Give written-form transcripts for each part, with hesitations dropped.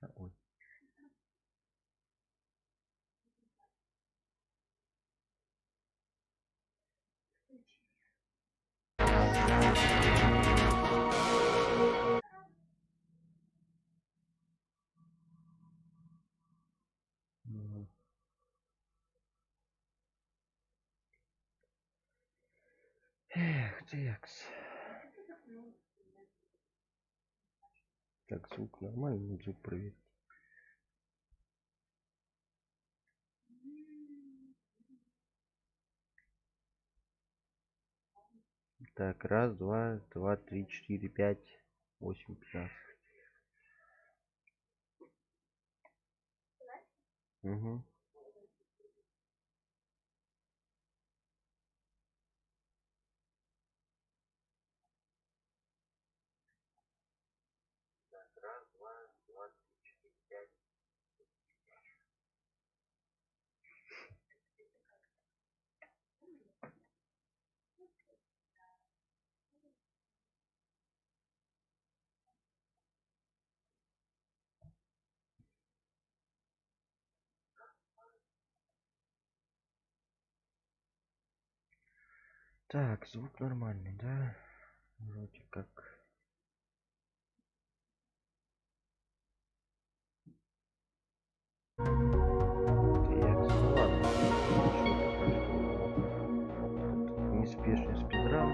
Ой. Эх, текс. Так, звук нормальный, звук проверить. Так, раз, два, три, четыре, пять, 8, 15. Угу. Так, звук нормальный, да? Вроде как. Так, ну ладно. Неспешный спидран.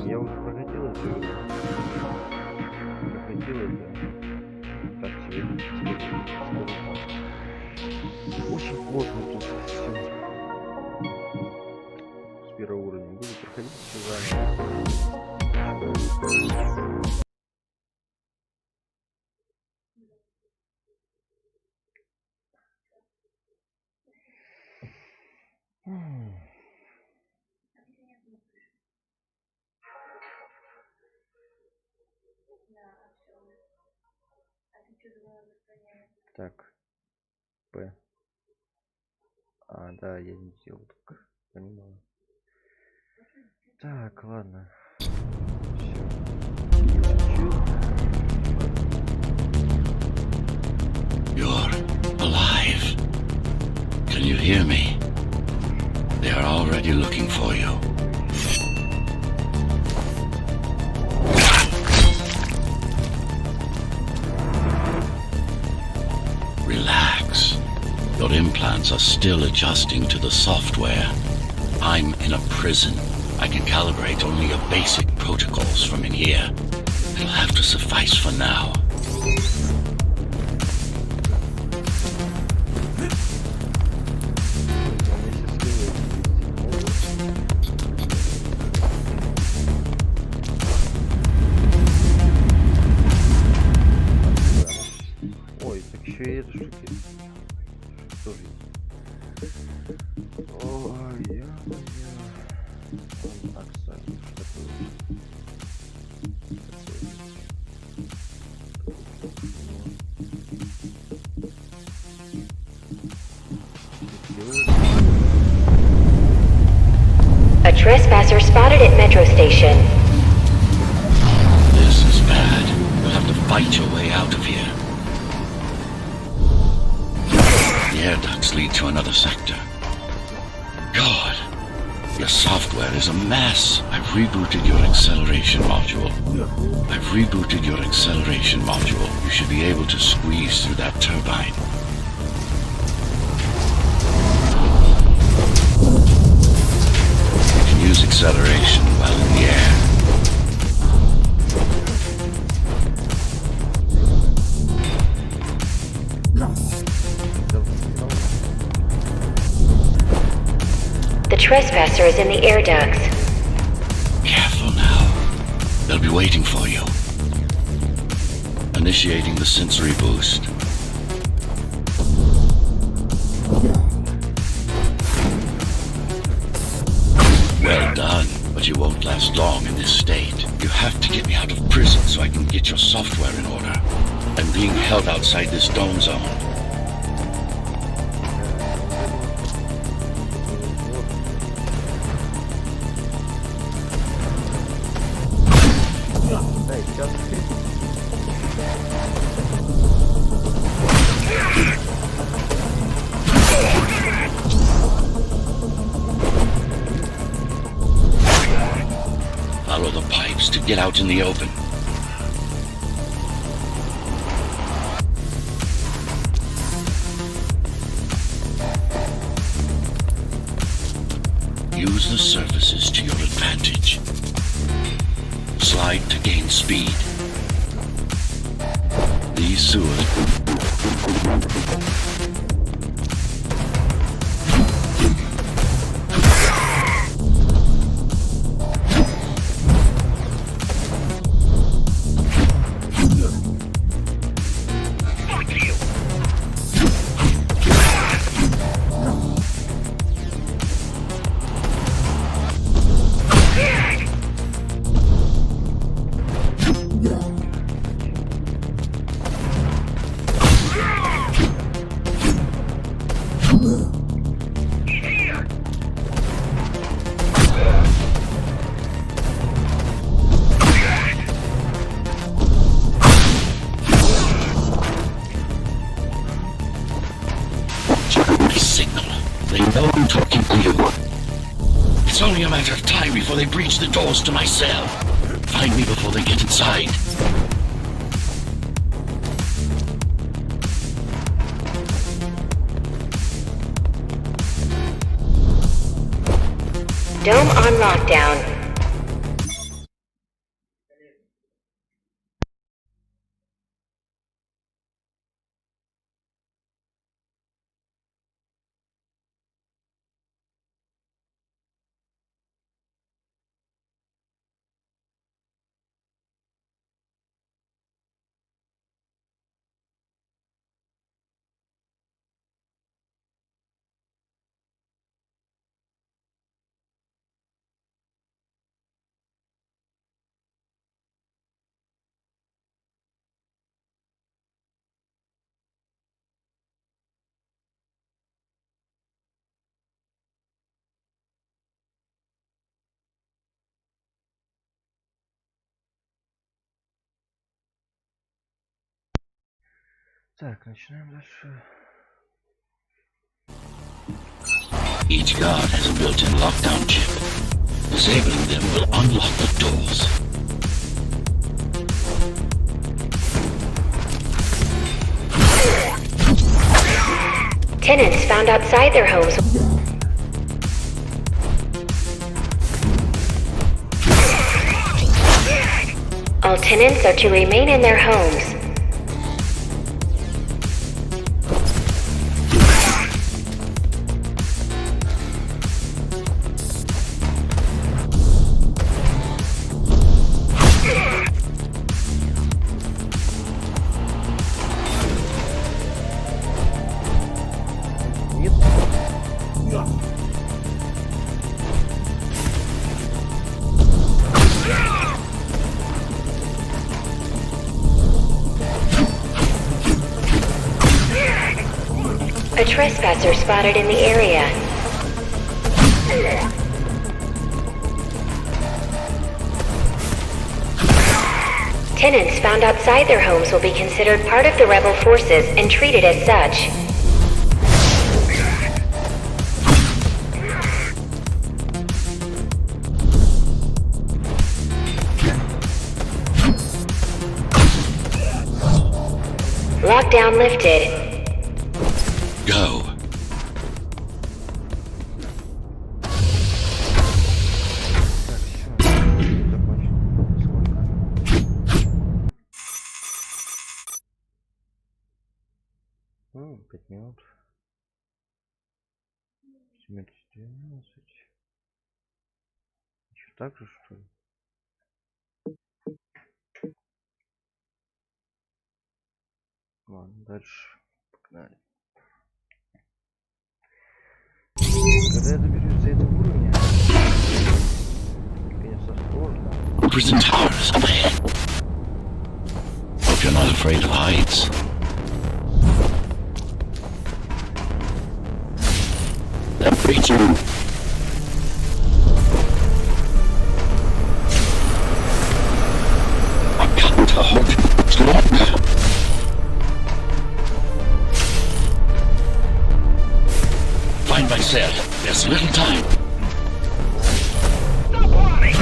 Я уже проходил это. Проходил это. Так себе. Очень плотно тут все. С первого уровня буду проходить все заново. Так, П. А, да, я не сделал так. Понимаю. Так, ладно. You're alive. Can you hear me? They are already looking for you. Relax. Your implants are still adjusting to the software. I'm in a prison. I can calibrate only your basic protocols from in here. It'll have to suffice for now. Ой, так еще и эта штука тоже есть. Ой, так, кстати, что такое? A trespasser spotted at metro station. This is bad. You'll have to fight your way out of here. The air ducts lead to another sector. God, your software is a mess. I've rebooted your acceleration module. You should be able to squeeze through that turbine. You can use acceleration while in the air. The trespasser is in the air ducts. Careful now. They'll be waiting for you. Initiating the sensory boost. Well done, but you won't last long in this state. You have to get me out of prison so I can get your software in order. I'm being held outside this dome zone. to get out in the open. Use the surfaces to your advantage. Slide to gain speed. These sewers... It's only a matter of time before they breach the doors to my cell. Find me before they get inside. Dome on lockdown. Так, начинаем дальше. Each guard has a built-in lockdown chip. Disabling them will unlock the doors. Tenants found outside their homes. All tenants are to remain in their homes. A trespasser spotted in the area. Tenants found outside their homes will be considered part of the rebel forces and treated as such. Lockdown lifted. Go. Ну, 5 минут. 7:12. Еще так же, что ли? Ладно, дальше. Погнали. Когда я доберусь до этого уровня, конечно, сложно. Prison towers up ahead. Hope you're not afraid of heights. That preacher. I've got to hold it longer. Find my cell. There's little time. Stop running!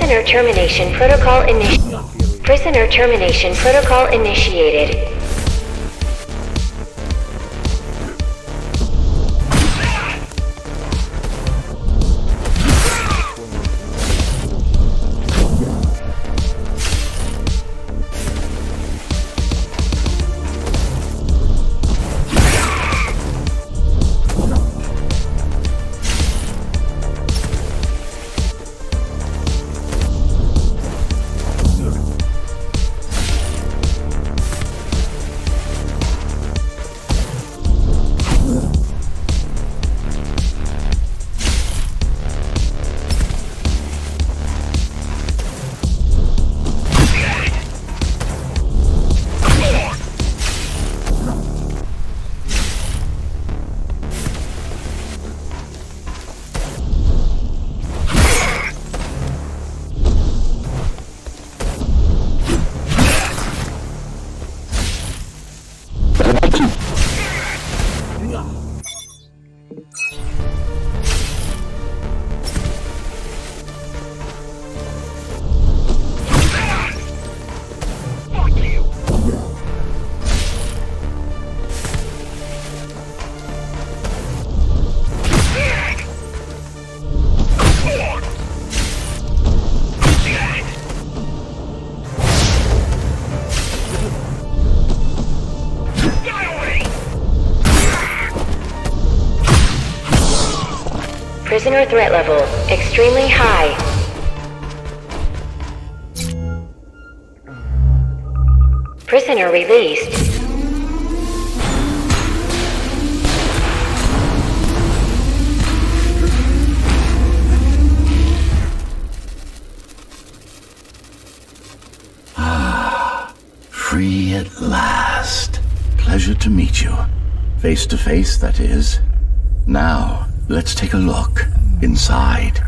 Prisoner termination protocol initiated. Prisoner threat level extremely high. Prisoner released. Free at last. Pleasure to meet you. Face to face, that is. Now, let's take a look inside.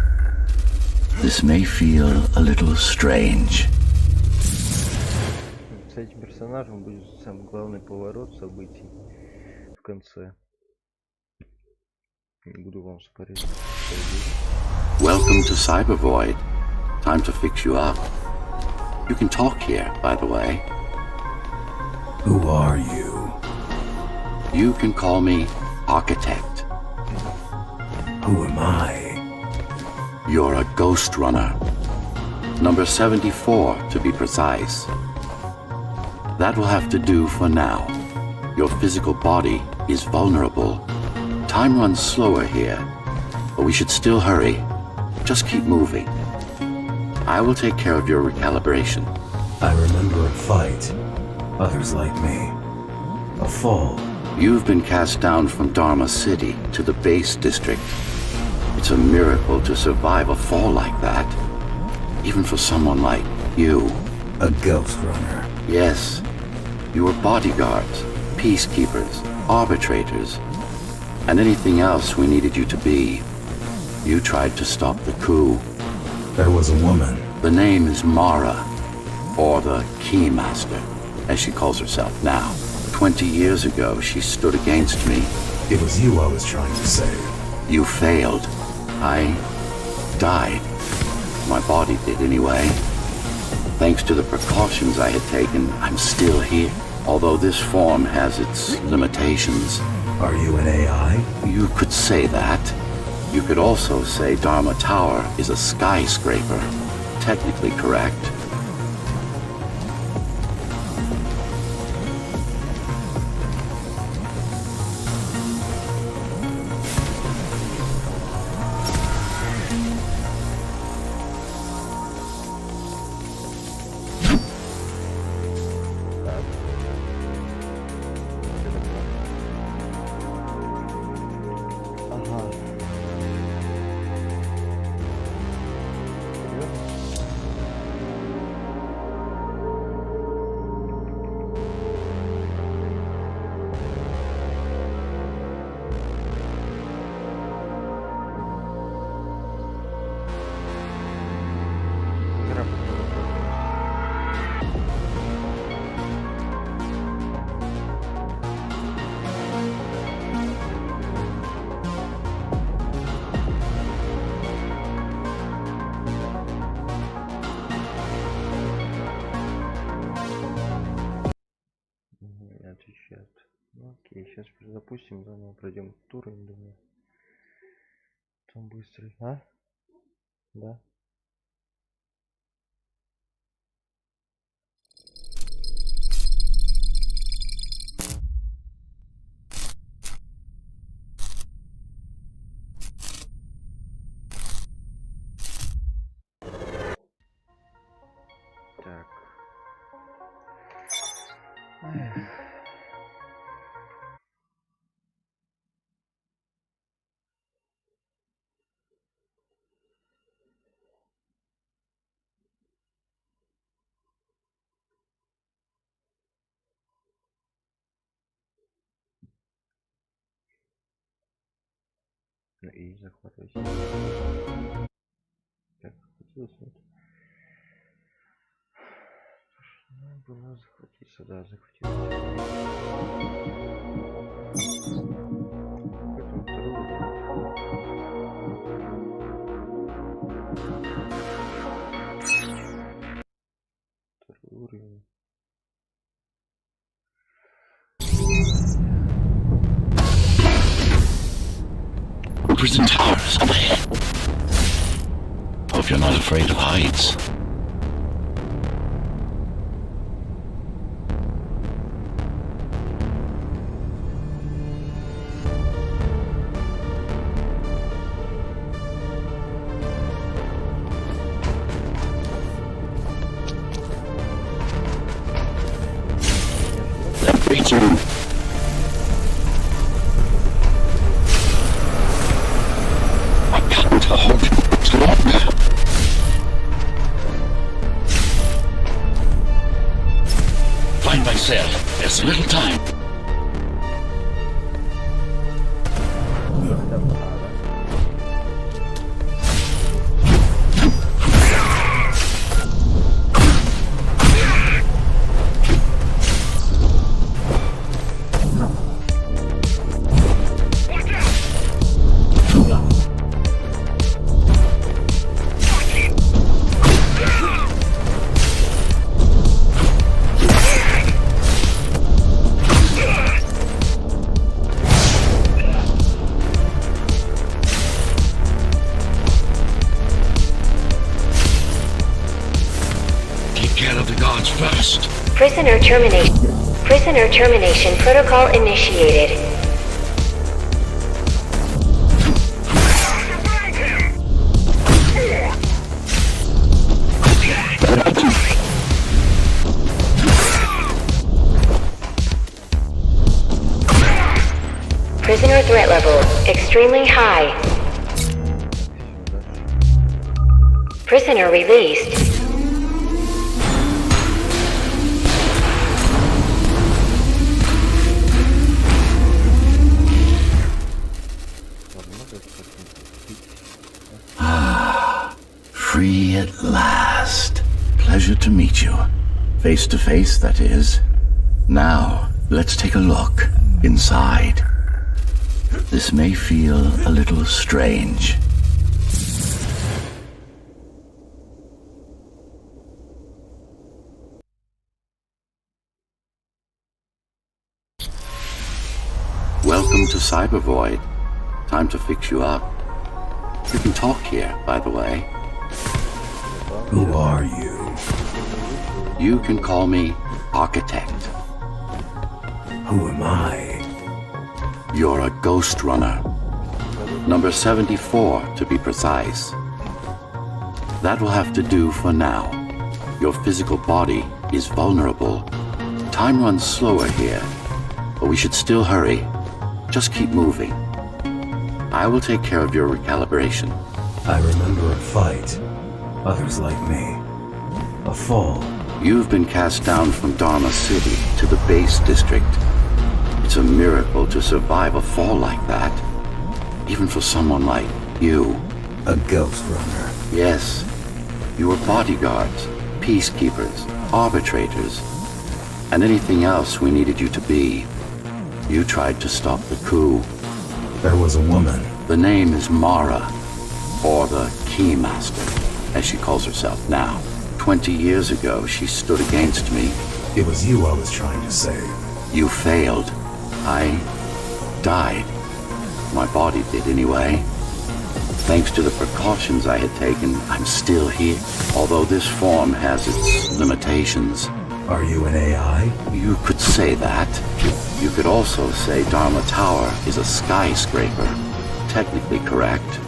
This may feel a little strange. С этим персонажем будет самый главный поворот событий в конце. Не буду вам спорить. Welcome to Cyber Void. Time to fix you up. You can talk here, by the way. Who are you? You can call me Architect. Who am I? You're a ghost runner. Number 74, to be precise. That will have to do for now. Your physical body is vulnerable. Time runs slower here, but we should still hurry. Just keep moving. I will take care of your recalibration. I remember a fight. Others like me. A fall. You've been cast down from Dharma City to the base district. It's a miracle to survive a fall like that. Even for someone like you. A ghost runner. Yes. You were bodyguards, peacekeepers, arbitrators, and anything else we needed you to be. You tried to stop the coup. There was a woman. The name is Mara, or the Keymaster, as she calls herself now. 20 years ago, she stood against me. It was you I was trying to save. You failed. I died. My body did anyway. Thanks to the precautions I had taken, I'm still here. Although this form has its limitations. Are you an AI? You could say that. You could also say Dharma Tower is a skyscraper. Technically correct. запустим заново, пройдем тур, не думаю. Там быстрый. А? Да. Так. Эх. Ну и захватывайся. Так, захватилось, нет? Надо было захватиться, да, захватилось. Поэтому второй уровень. Prison towers up ahead. Hope you're not afraid of heights. That breach room. I hope it's longer. Find my cell. There's a little time. First. Prisoner termination protocol initiated. Prisoner threat level extremely high. Prisoner released. Free at last. Pleasure to meet you. Face to face, that is. Now, let's take a look inside. This may feel a little strange. Welcome to Cyber Void. Time to fix you up. You can talk here, by the way. Who are you? You can call me Architect. Who am I? You're a ghost runner. Number 74, to be precise. That will have to do for now. Your physical body is vulnerable. Time runs slower here, but we should still hurry. Just keep moving. I will take care of your recalibration. I remember a fight. Others like me. A fall. You've been cast down from Dharma City to the base district. It's a miracle to survive a fall like that. Even for someone like you. A ghost runner. Yes. You were bodyguards, peacekeepers, arbitrators, and anything else we needed you to be. You tried to stop the coup. There was a woman. The name is Mara, or the Keymaster, as she calls herself now. 20 years ago, she stood against me. It was you I was trying to save. You failed. I died. My body did anyway. Thanks to the precautions I had taken, I'm still here. Although this form has its limitations. Are you an AI? You could say that. You could also say Dharma Tower is a skyscraper. Technically correct.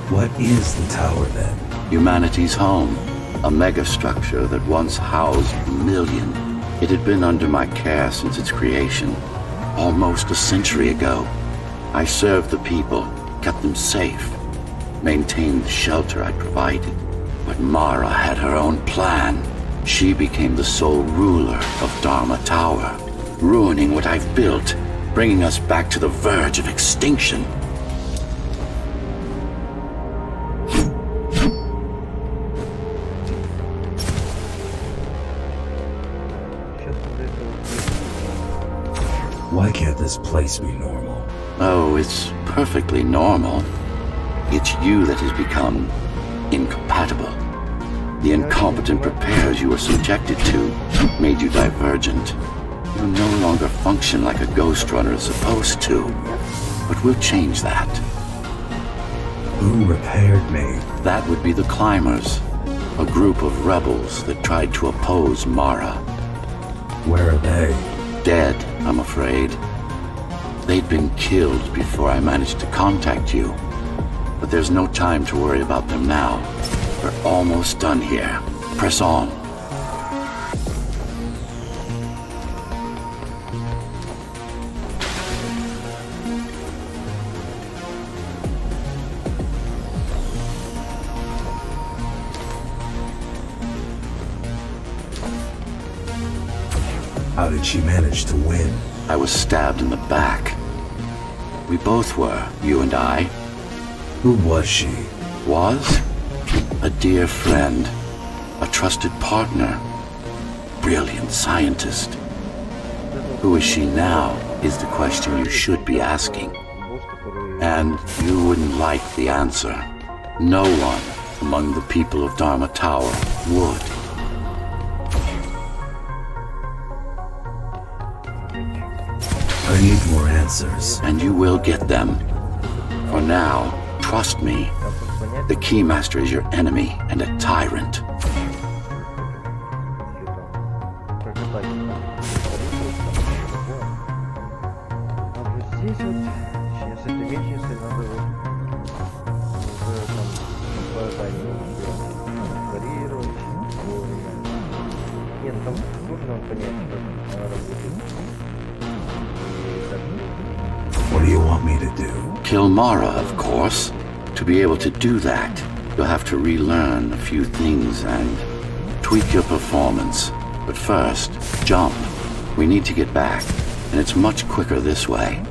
What is the tower then? Humanity's home. A megastructure that once housed a million. It had been under my care since its creation. Almost a century ago. I served the people, kept them safe, maintained the shelter I provided. But Mara had her own plan. She became the sole ruler of Dharma Tower, ruining what I've built, bringing us back to the verge of extinction. Why can't this place be normal? Oh, it's perfectly normal. It's you that has become incompatible. The incompetent repairs you were subjected to made you divergent. You no longer function like a ghost runner is supposed to. But we'll change that. Who repaired me? That would be the Climbers, a group of rebels that tried to oppose Mara. Where are they? Dead, I'm afraid. They'd been killed before I managed to contact you. But there's no time to worry about them now. We're almost done here. Press on. How did she manage to win? I was stabbed in the back. We both were, you and I. Who was she? Was? A dear friend. A trusted partner. Brilliant scientist. Who is she now is the question you should be asking. And you wouldn't like the answer. No one among the people of Dharma Tower would. I need more answers. And you will get them. For now, trust me. The Keymaster is your enemy and a tyrant. What do you want me to do? Kill Mara, of course. To be able to do that, you'll have to relearn a few things and tweak your performance. But first, jump. We need to get back, and it's much quicker this way.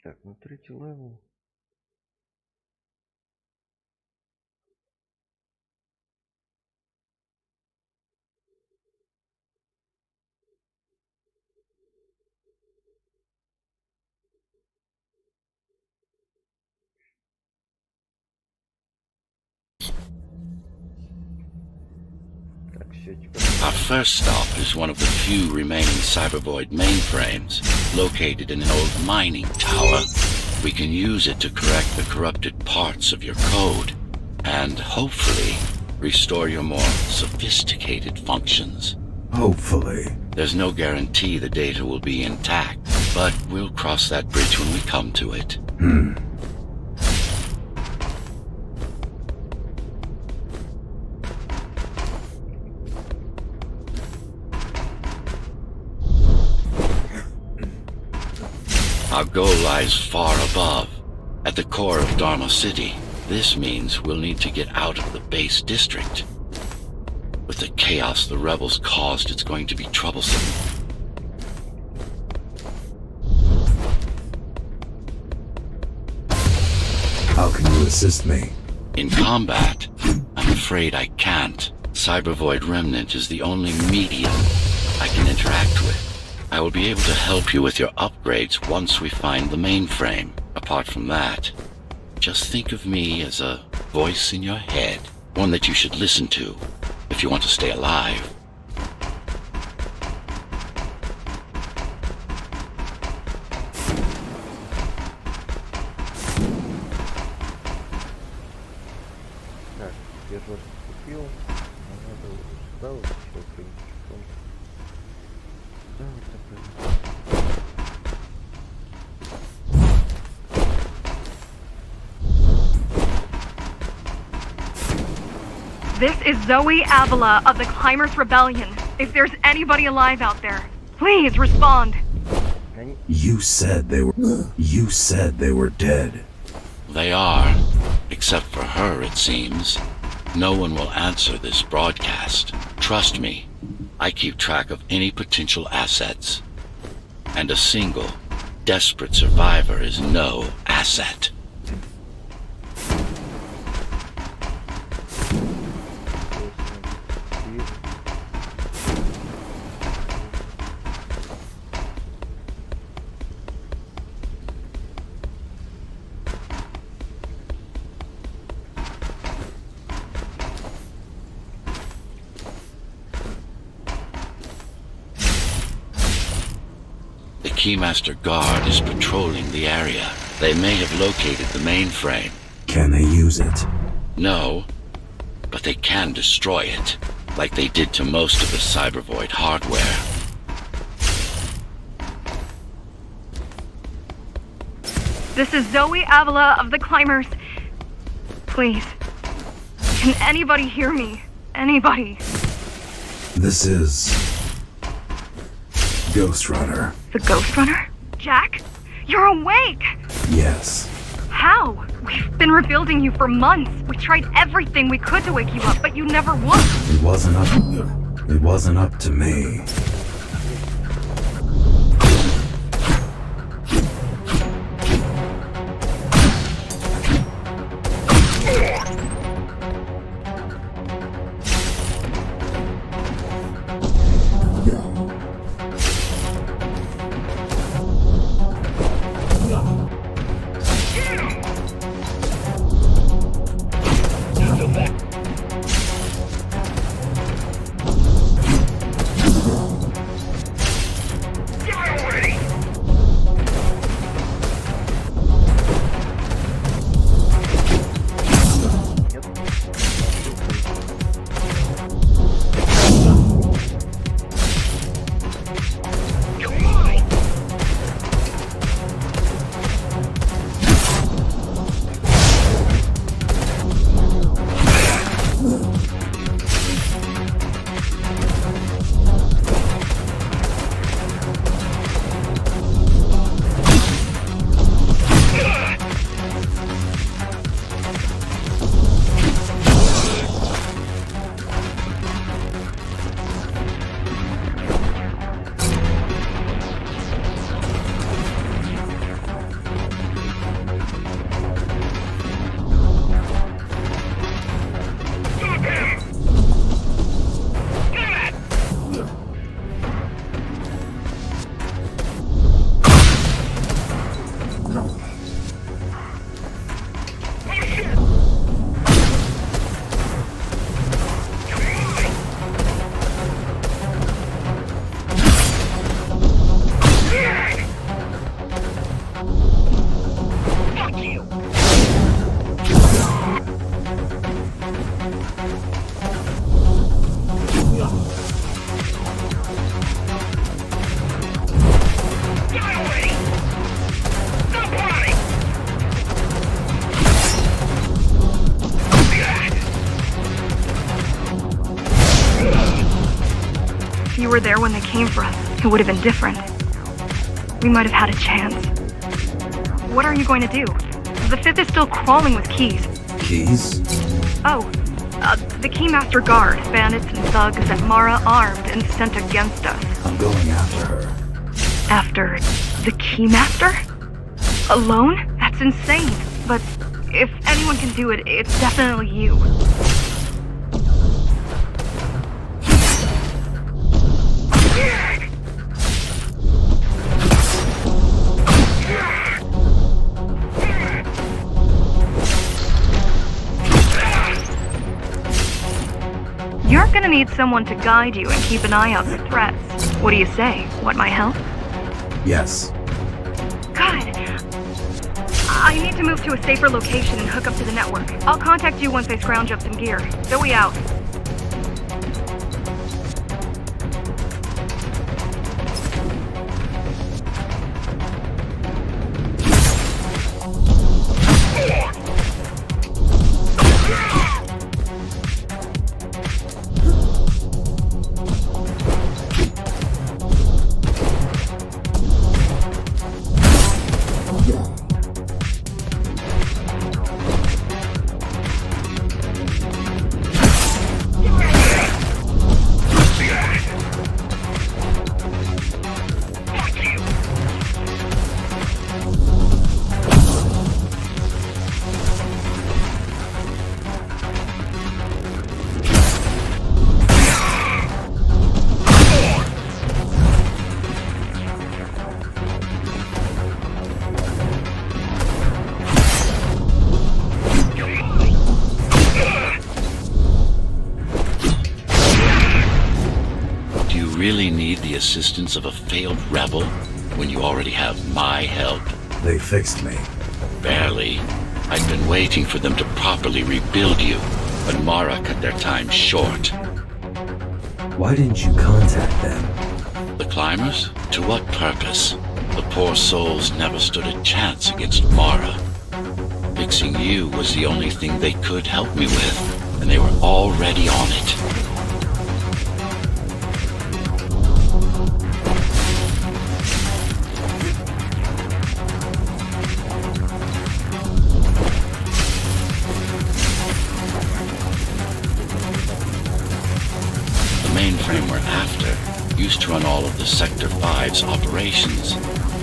Так, ну третий левел. Так, все, теперь... Our first stop is one of the few remaining Cybervoid mainframes, located in an old mining tower. We can use it to correct the corrupted parts of your code, and hopefully restore your more sophisticated functions. Hopefully. There's no guarantee the data will be intact, but we'll cross that bridge when we come to it. Our goal lies far above, at the core of Dharma City. This means we'll need to get out of the base district. With the chaos the rebels caused, it's going to be troublesome. How can you assist me? In combat, I'm afraid I can't. Cybervoid Remnant is the only medium I can interact with. I will be able to help you with your upgrades once we find the mainframe. Apart from that, just think of me as a voice in your head, one that you should listen to if you want to stay alive. Так, я же вас купил. Надо вот сюда вот еще принести. Да, вот такой. This is Zoe Avila of the Climbers Rebellion. If there's anybody alive out there, please respond. You said they were dead. They are, except for her, it seems. No one will answer this broadcast. Trust me, I keep track of any potential assets. And a single, desperate survivor is no asset. The Keymaster Guard is patrolling the area. They may have located the mainframe. Can they use it? No, but they can destroy it, like they did to most of the Cybervoid hardware. This is Zoe Avila of the Climbers. Please, can anybody hear me? Anybody? This is Ghost Runner. The Ghost Runner? Jack? You're awake! Yes. How? We've been rebuilding you for months. We tried everything we could to wake you up, but you never woke. It wasn't up to me. If you were there when they came for us, it would have been different. We might have had a chance. What are you going to do? The Fifth is still crawling with keys. Keys? Oh, the Keymaster Guard, bandits and thugs that Mara armed and sent against us. I'm going after her. After the Keymaster? Alone? That's insane. But if anyone can do it, it's definitely you. You're gonna need someone to guide you and keep an eye out for threats. What do you say? Want my help? Yes. Good. I need to move to a safer location and hook up to the network. I'll contact you once I scrounge up some gear. Zoe out. Really need the assistance of a failed rebel when you already have my help? They fixed me. Barely. I'd been waiting for them to properly rebuild you, but Mara cut their time short. Why didn't you contact them? The climbers? To what purpose? The poor souls never stood a chance against Mara. Fixing you was the only thing they could help me with, and they were already on it. Mainframe we're after used to run all of the Sector 5's operations.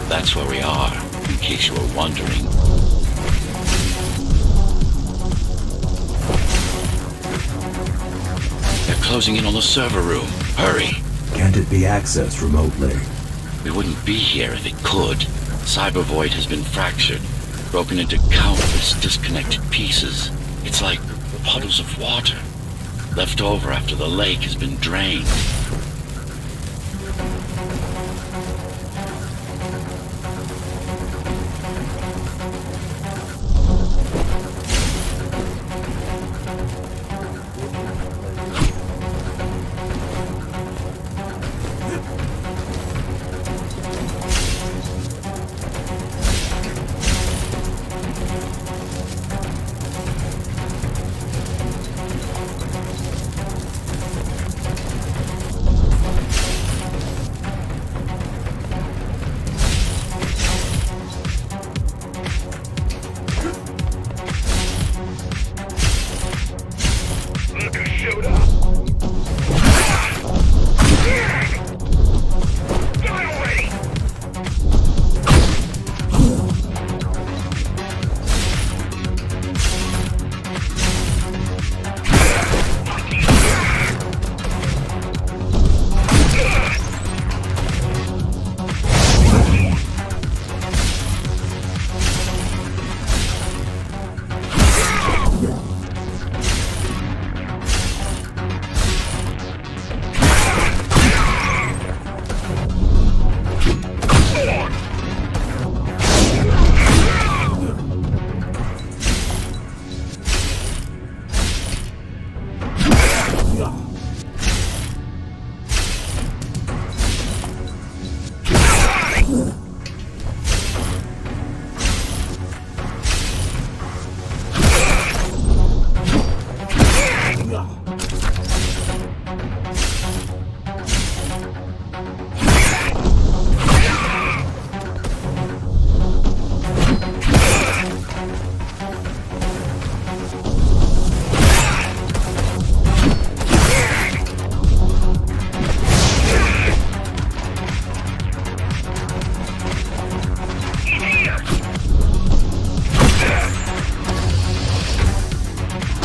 That's where we are, in case you were wondering. They're closing in on the server room. Hurry! Can't it be accessed remotely? We wouldn't be here if it could. Cyber Void has been fractured, broken into countless disconnected pieces. It's like puddles of water, left over after the lake has been drained.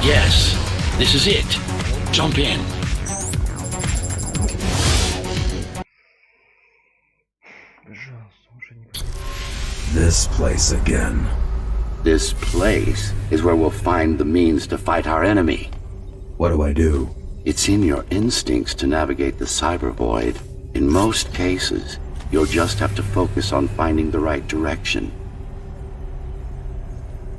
Yes, this is it. Jump in. This place again. This place is where we'll find the means to fight our enemy. What do I do? It's in your instincts to navigate the cyber void. In most cases, you'll just have to focus on finding the right direction.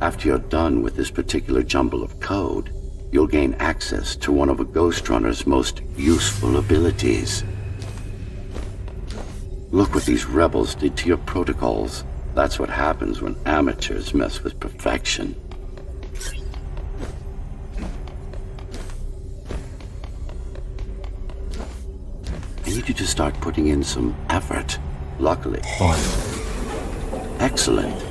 After you're done with this particular jumble of code, you'll gain access to one of a Ghost Runner's most useful abilities. Look what these rebels did to your protocols. That's what happens when amateurs mess with perfection. I need you to start putting in some effort. Luckily. Finally. Excellent.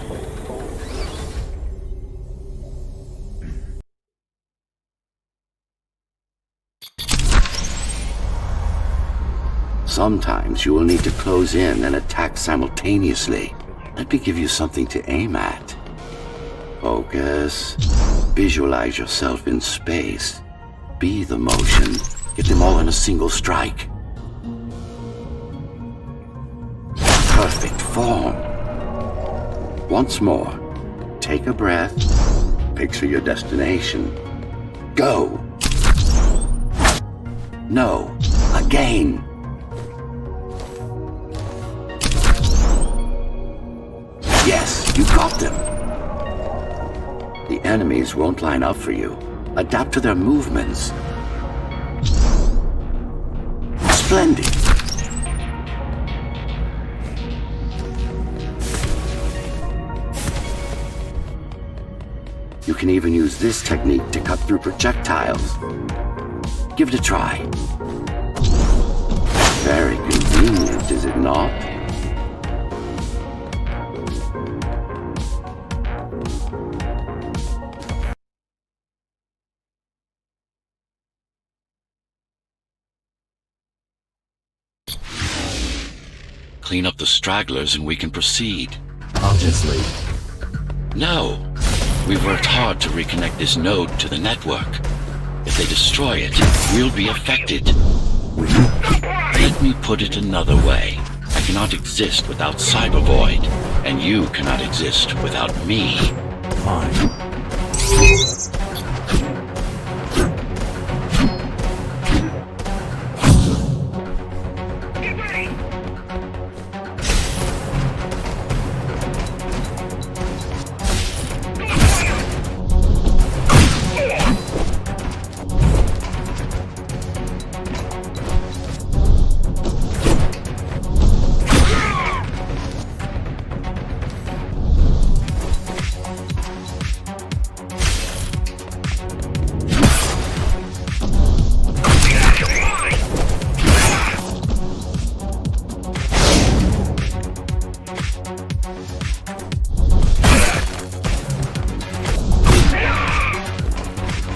Sometimes you will need to close in and attack simultaneously. Let me give you something to aim at. Focus. Visualize yourself in space. Be the motion. Get them all in a single strike. Perfect form. Once more. Take a breath. Picture your destination. Go. No. Again. Yes, you got them. The enemies won't line up for you. Adapt to their movements. Splendid. You can even use this technique to cut through projectiles. Give it a try. Very convenient, is it not? Clean up the stragglers and we can proceed. I'll just leave. No. We've worked hard to reconnect this node to the network. If they destroy it, we'll be affected. Let me put it another way. I cannot exist without Cyber Void, and you cannot exist without me. Fine.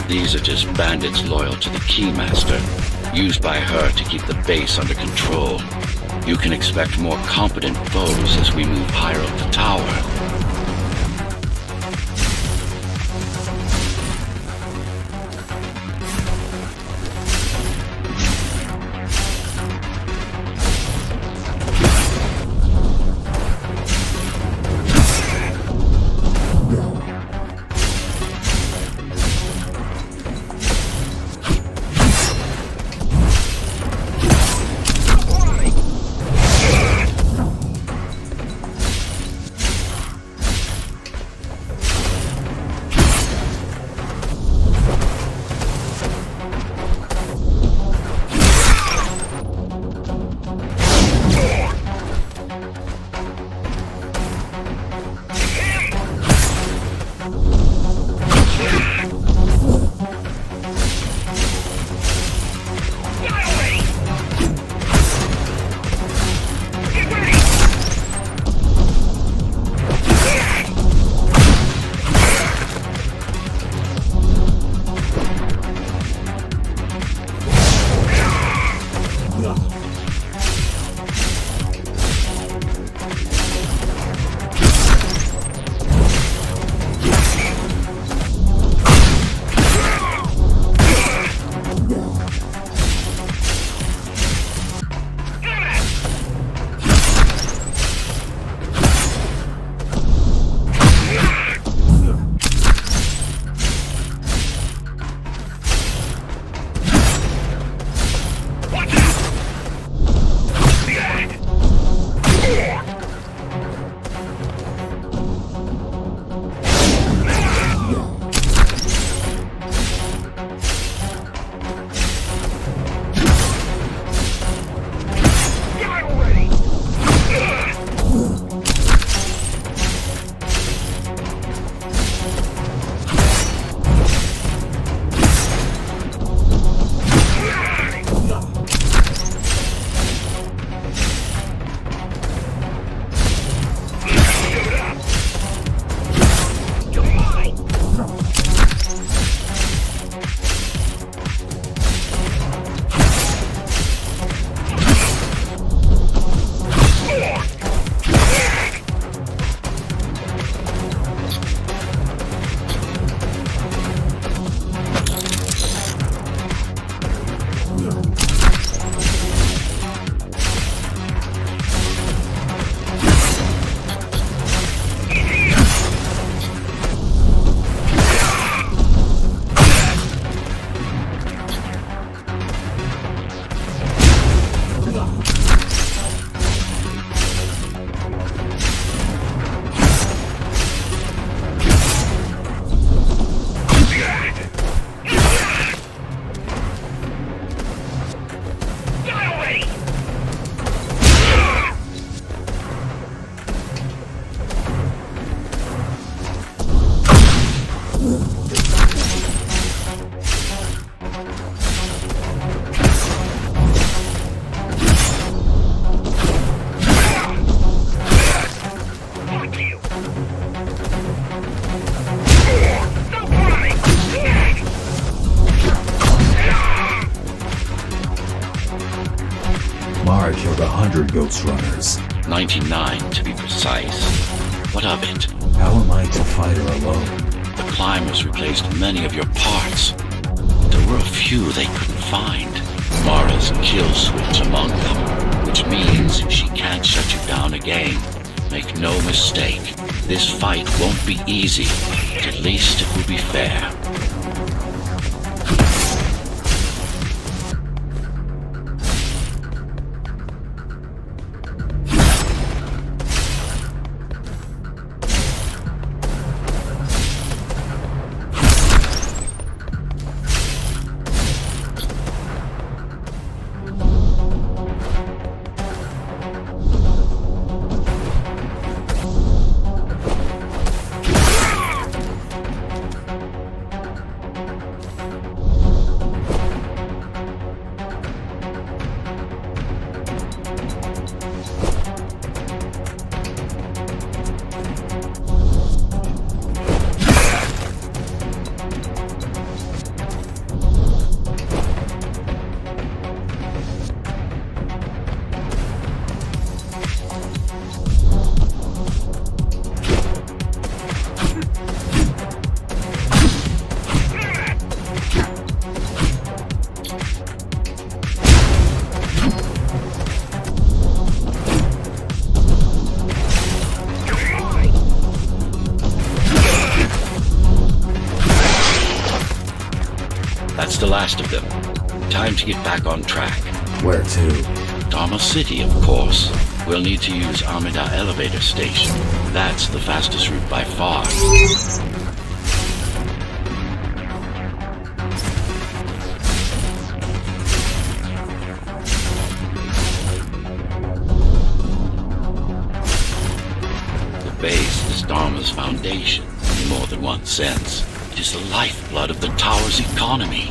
These are just bandits loyal to the Keymaster, used by her to keep the base under control. You can expect more competent foes as we move higher up the tower. Mara killed 100 ghost runners. 99 to be precise. What of it? How am I to fight her alone? The climbers replaced many of your parts. There were a few they couldn't find. Mara's kill switch among them, which means she can't shut you down again. Make no mistake, this fight won't be easy, but at least it will be fair. That's the last of them. Time to get back on track. Where to? Dharma City, of course. We'll need to use Amida Elevator Station. That's the fastest route by far. The base is Dharma's foundation, in more than one sense. It is the lifeblood of the tower's economy.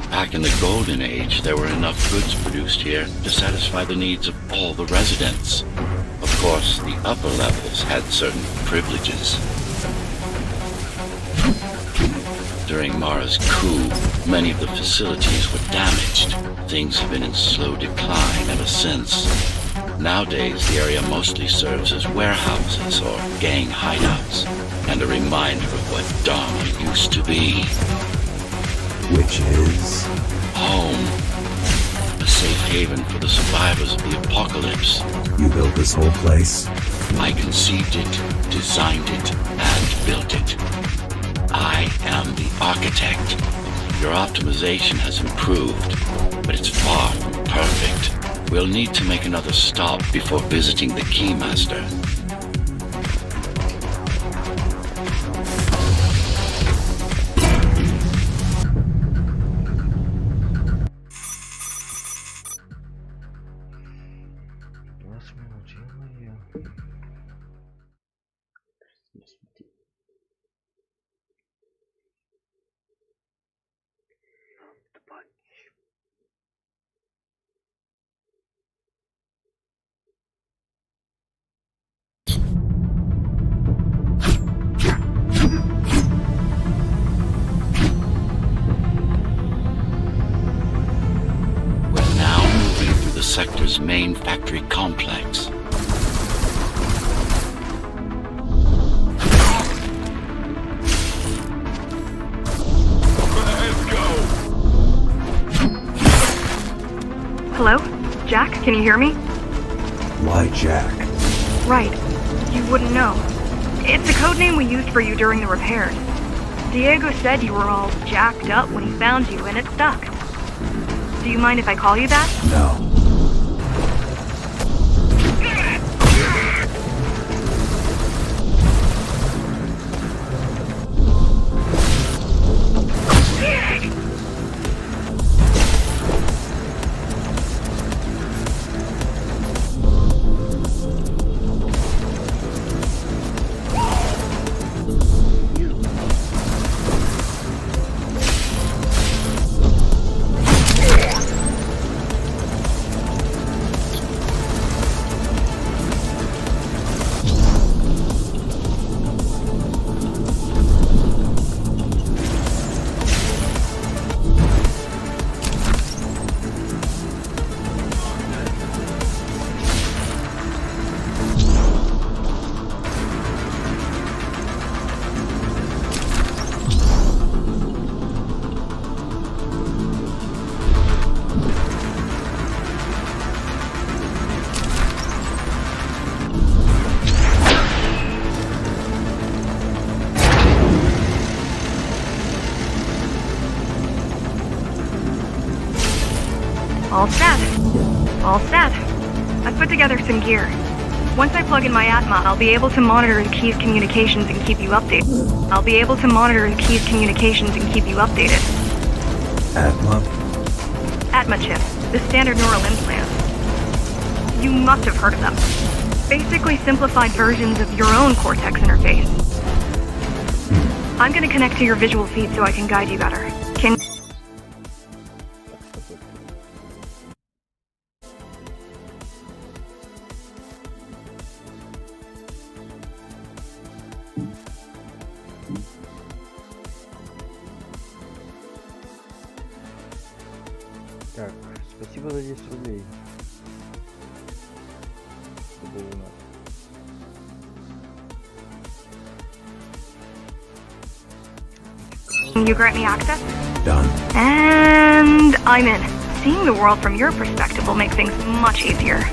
Back in the Golden Age, there were enough goods produced here to satisfy the needs of all the residents. Of course, the upper levels had certain privileges. During Mara's coup, many of the facilities were damaged. Things have been in slow decline ever since. Nowadays, the area mostly serves as warehouses or gang hideouts, and a reminder of what Dharma used to be. Which is? Home. A safe haven for the survivors of the apocalypse. You built this whole place? I conceived it, designed it, and built it. I am the architect. Your optimization has improved, but it's far from perfect. We'll need to make another stop before visiting the Keymaster. The sector's main factory complex. Hello? Jack, can you hear me? Why Jack? Right. You wouldn't know. It's a code name we used for you during the repairs. Diego said you were all jacked up when he found you, and it stuck. Do you mind if I call you that? No. All set. All set. I've put together some gear. Once I plug in my Atma, I'll be able to monitor the key's communications and keep you updated. Atma? Atma chip, the standard neural implant. You must have heard of them. Basically simplified versions of your own Cortex interface. I'm gonna connect to your visual feed so I can guide you better. Так, спасибо за 10 рублей. Что было у нас? Can you grant me access? Done. And I'm in. Seeing the world from your perspective will make things much easier.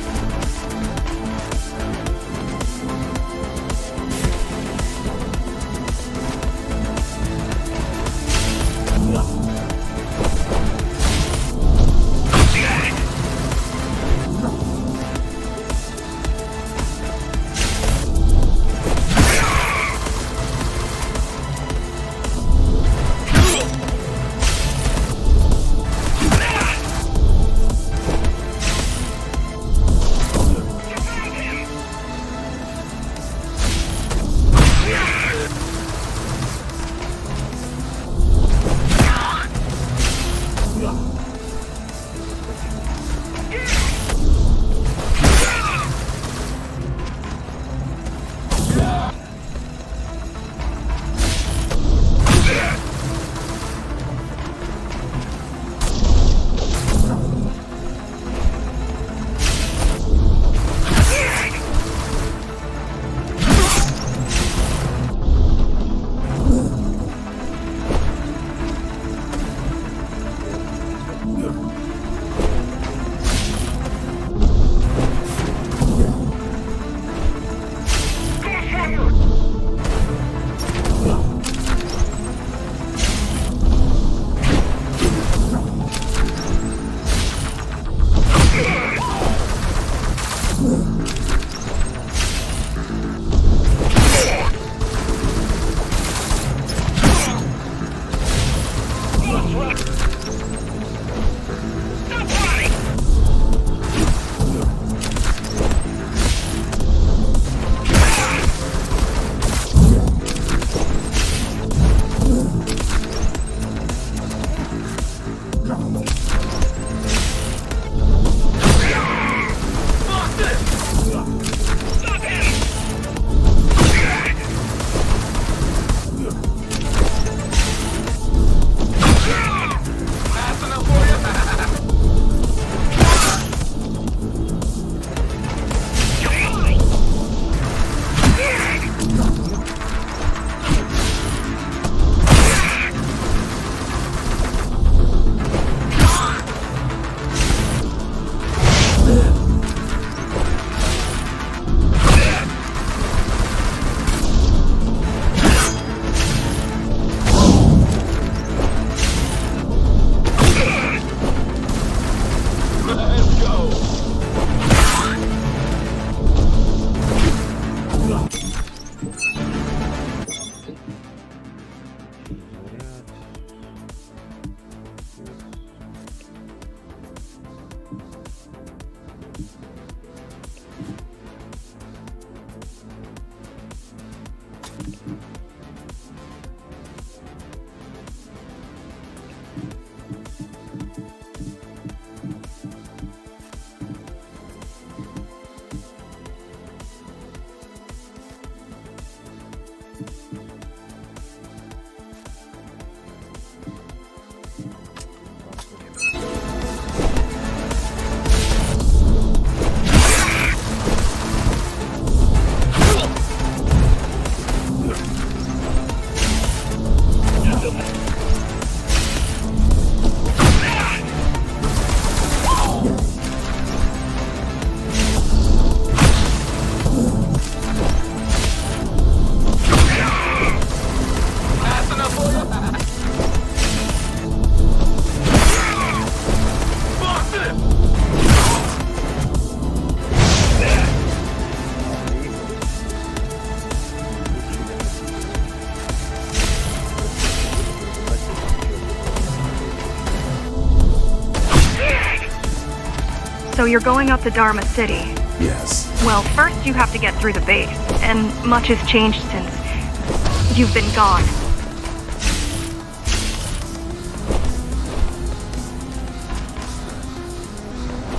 So you're going up to Dharma City. Yes. Well, first you have to get through the base, and much has changed since you've been gone.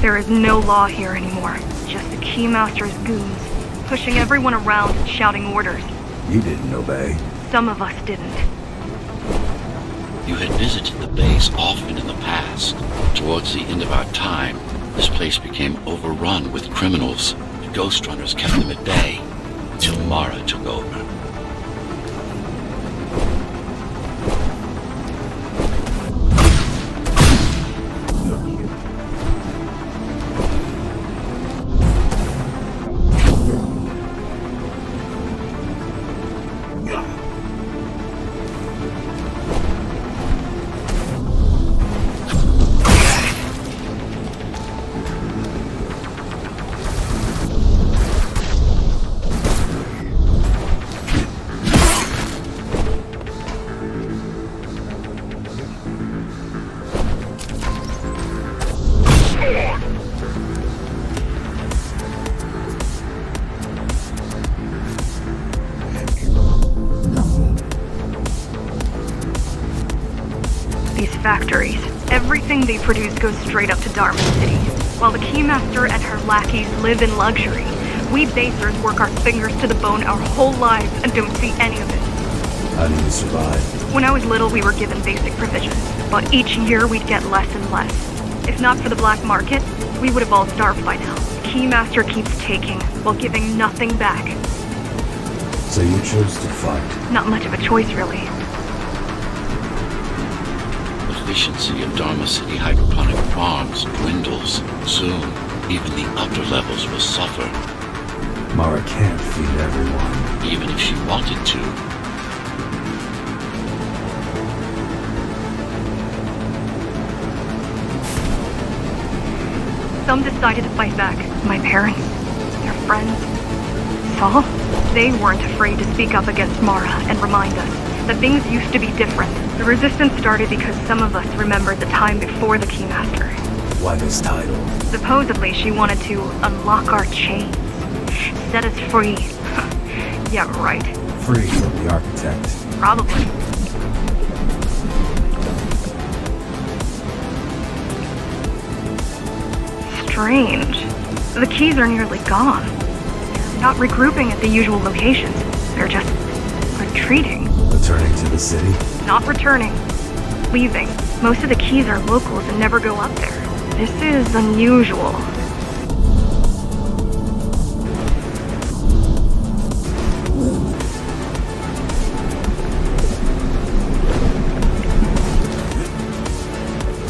There is no law here anymore. Just the Keymaster's goons, pushing everyone around and shouting orders. You didn't obey. Some of us didn't. You had visited the base often in the past. Towards the end of our time, this place became overrun with criminals. The Ghost Runners kept them at bay until Mara took over. Factories. Everything they produce goes straight up to Dharma City. While the Keymaster and her lackeys live in luxury, we basers work our fingers to the bone our whole lives and don't see any of it. How do you survive? When I was little, we were given basic provisions, but each year we'd get less and less. If not for the black market, we would have all starved by now. The Keymaster keeps taking, while giving nothing back. So you chose to fight? Not much of a choice, really. Efficiency of Dharma City hydroponic farms dwindles. Soon, even the upper levels will suffer. Mara can't feed everyone. Even if she wanted to. Some decided to fight back. My parents, their friends, Saul. They weren't afraid to speak up against Mara and remind us that things used to be different. The resistance started because some of us remembered the time before the Keymaster. Why this title? Supposedly she wanted to unlock our chains, set us free. Yeah, right. Free from the architect. Probably. Strange. The keys are nearly gone. They're not regrouping at the usual locations. They're just retreating. Returning to the city? Not returning. Leaving. Most of the keys are locals and never go up there. This is unusual.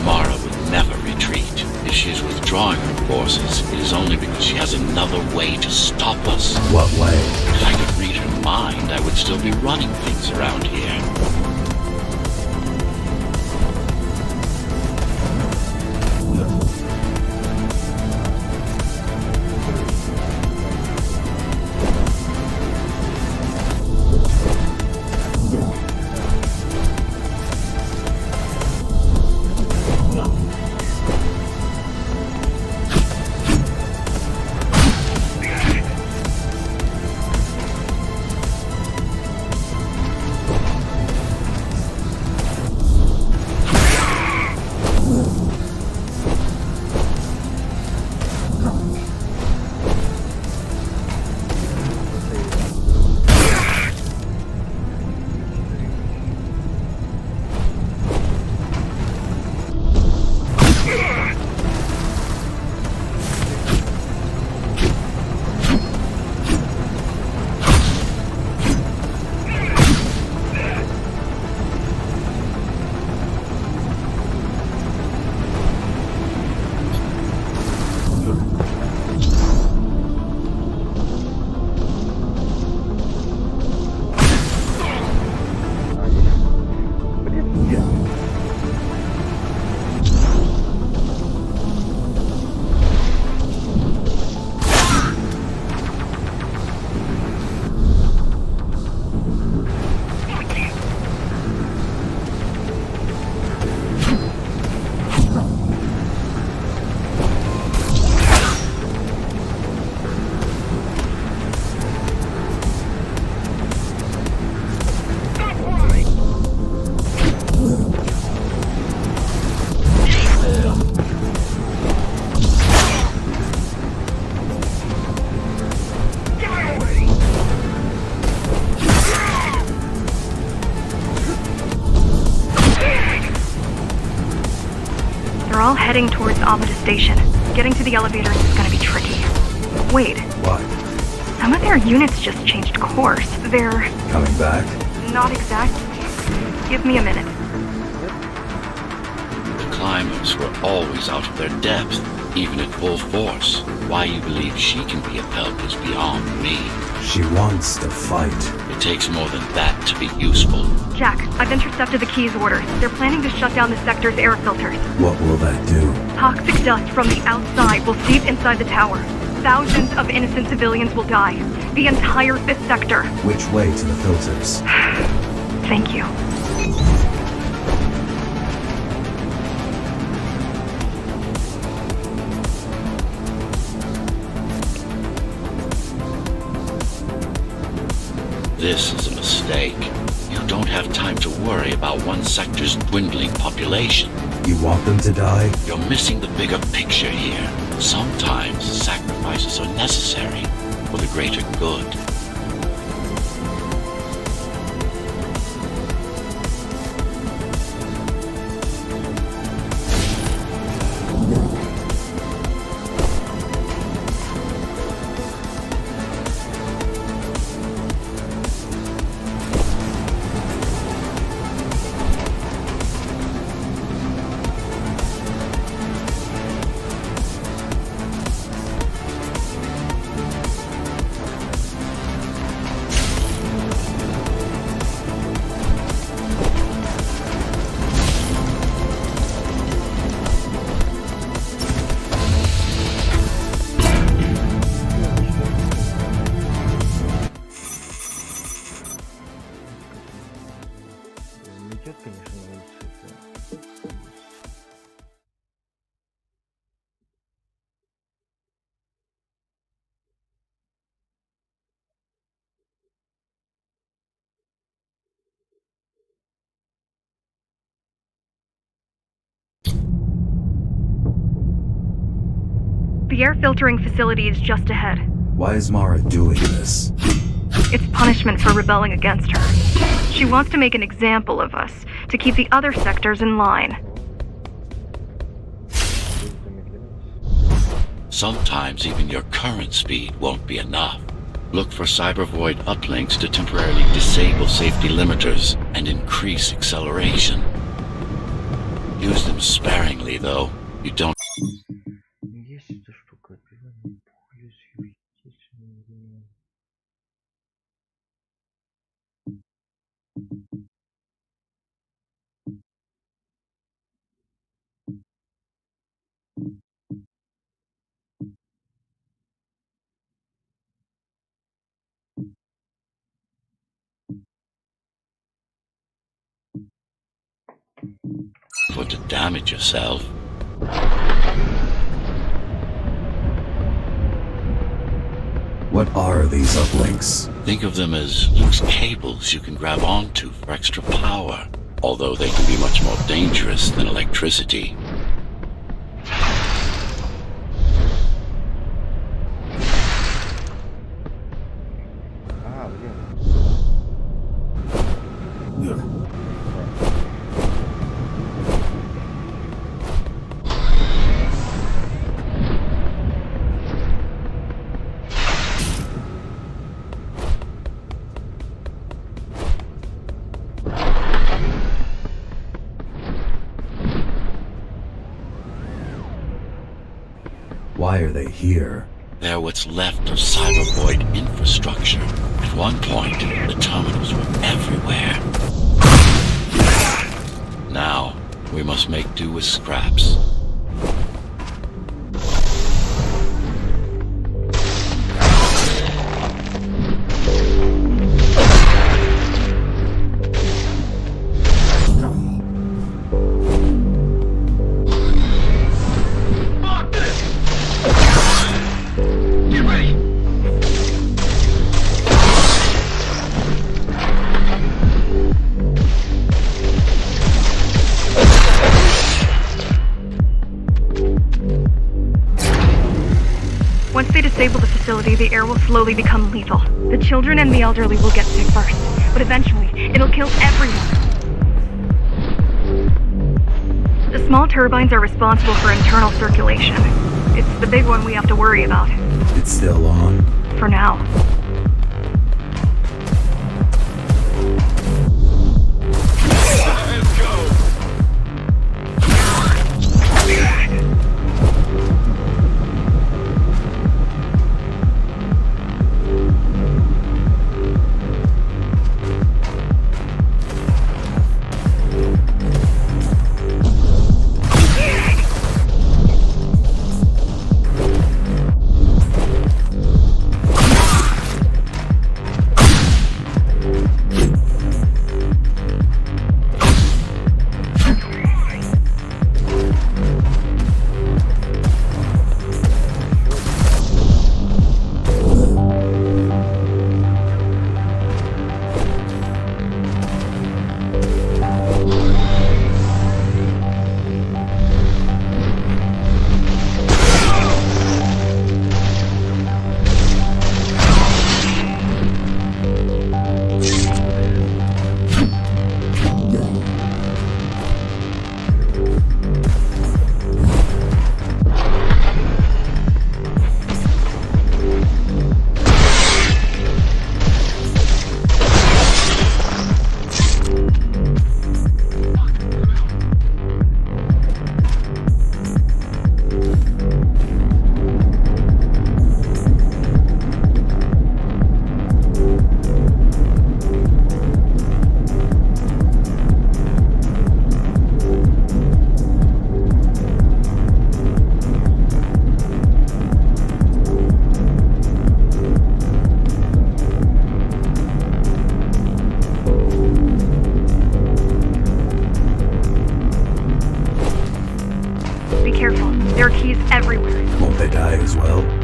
Mara would never retreat. If she is withdrawing her forces, it is only because she has another way to stop us. What way? If I could read her mind, I would still be running things around here. Almada Station. Getting to the elevators is gonna be tricky. Wait, What? some of their units just changed course. They're Coming back? not exactly. Give me a minute. The climbers were always out of their depth, even at full force. Why you believe she can be of help is beyond me. She wants to fight. It takes more than that to be useful. Jack, I've intercepted the Key's orders. They're planning to shut down the sector's air filters. What will that do? Toxic dust from the outside will seep inside the tower. Thousands of innocent civilians will die. The entire 5th sector. Which way to the filters? Thank you. This is a mistake. You don't have time to worry about one sector's dwindling population. You want them to die? You're missing the bigger picture here. Sometimes sacrifices are necessary for the greater good. Идет, конечно, на улице. The air filtering facility is just ahead. Why is Mara doing this? It's punishment for rebelling against her. She wants to make an example of us, to keep the other sectors in line. Sometimes even your current speed won't be enough. Look for cybervoid uplinks to temporarily disable safety limiters and increase acceleration. Use them sparingly, though. You don't. Есть эта штука, отбивание пули с естественным временем. For to damage yourself. What are these uplinks? Think of them as loose cables you can grab onto for extra power, although they can be much more dangerous than electricity. А, блин. Why are they here? They're what's left of cybervoid infrastructure. At one point, the terminals were everywhere. Now, we must make do with scraps. Once they disable the facility, the air will slowly become lethal. The children and the elderly will get sick first, but eventually, it'll kill everyone. The small turbines are responsible for internal circulation. It's the big one we have to worry about. It's still on. For now.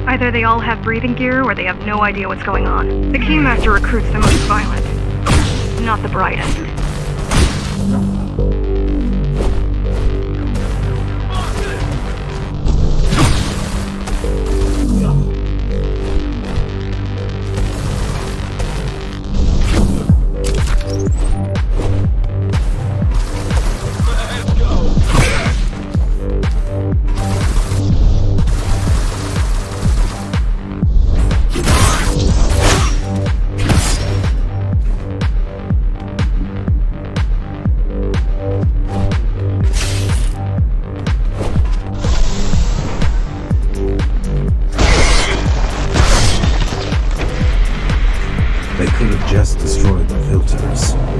Either they all have breathing gear, or they have no idea what's going on. The Keymaster recruits the most violent, not the brightest.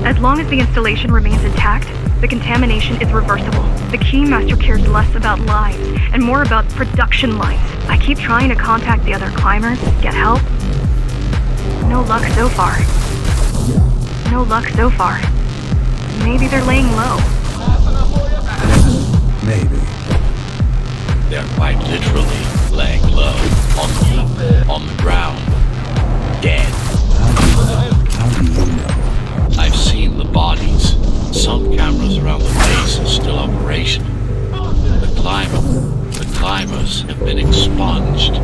As long as the installation remains intact, the contamination is reversible. The Keymaster cares less about lives and more about production lines. I keep trying to contact the other climbers, get help. No luck so far. No luck so far. Maybe they're laying low. Maybe. They're quite literally laying low on the ground. Dead. How do you know? I've seen the bodies. Some cameras around the base are still operational. The climbers have been expunged.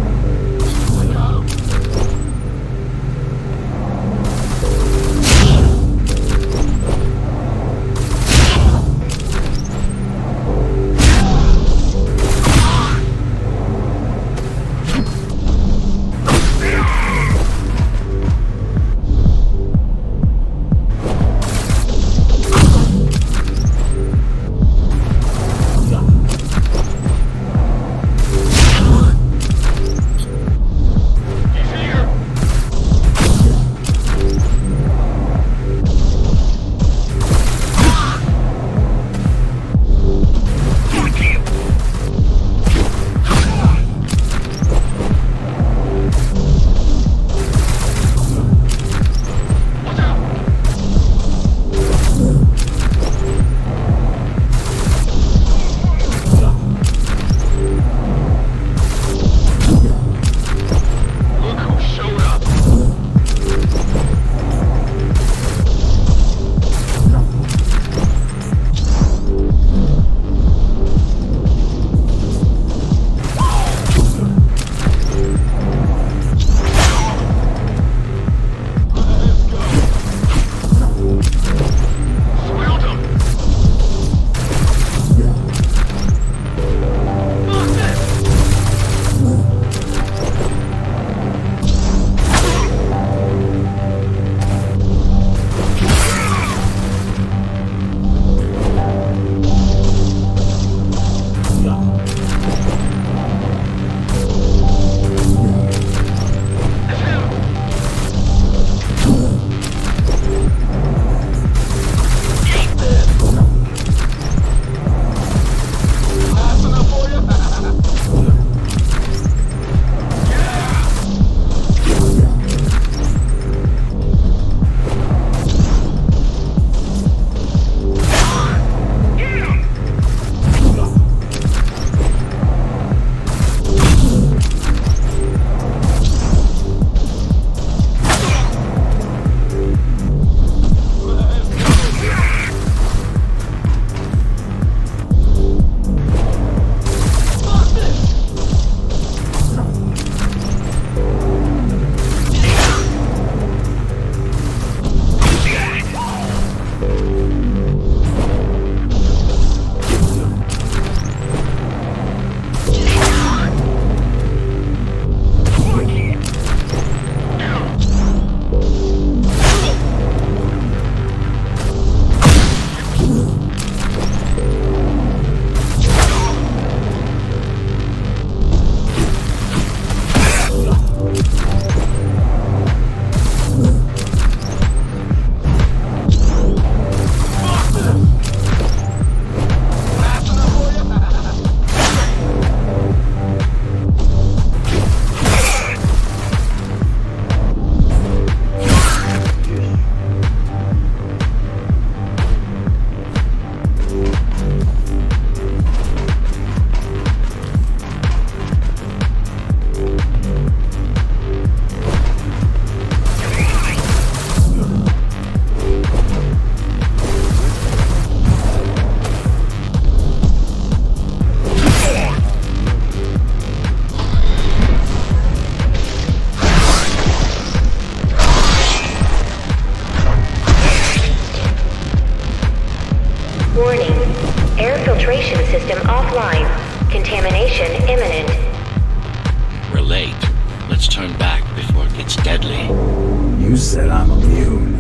You said I'm immune.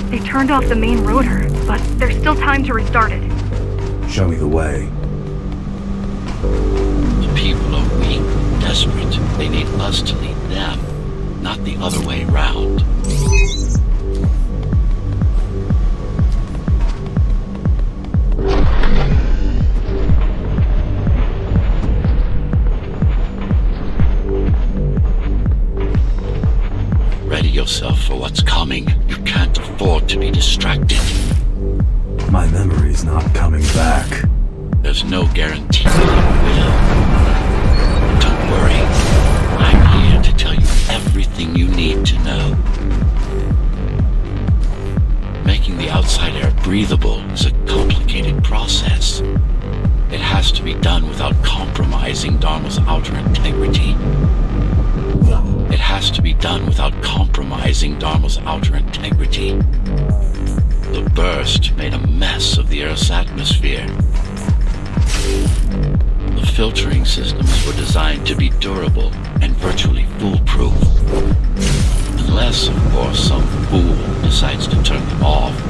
They turned off the main rotor, but there's still time to restart it. Show me the way. The people are weak, desperate. They need us to lead them, not the other way around. Ready yourself for what's coming. You can't afford to be distracted. My memory's not coming back. There's no guarantee that it will. Don't worry. I'm here to tell you everything you need to know. Making the outside air breathable is a complicated process. It has to be done without compromising Dharma's outer integrity. It has to be done without compromising Dharma's outer integrity. The burst made a mess of the Earth's atmosphere. The filtering systems were designed to be durable and virtually foolproof. Unless, of course, some fool decides to turn them off.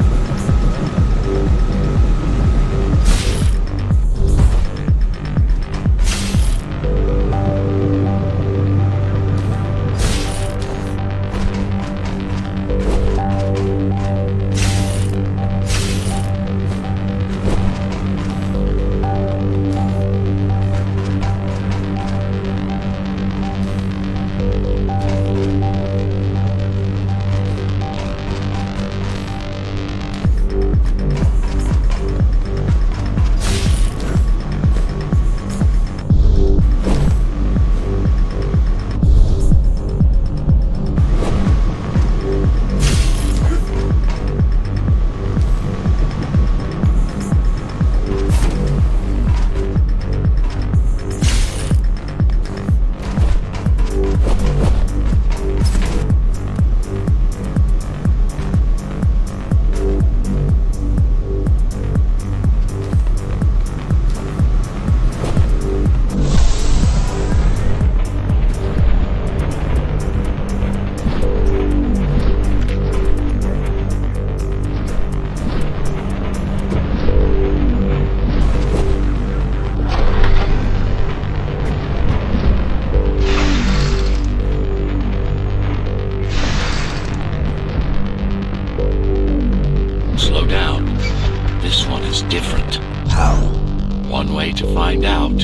To find out.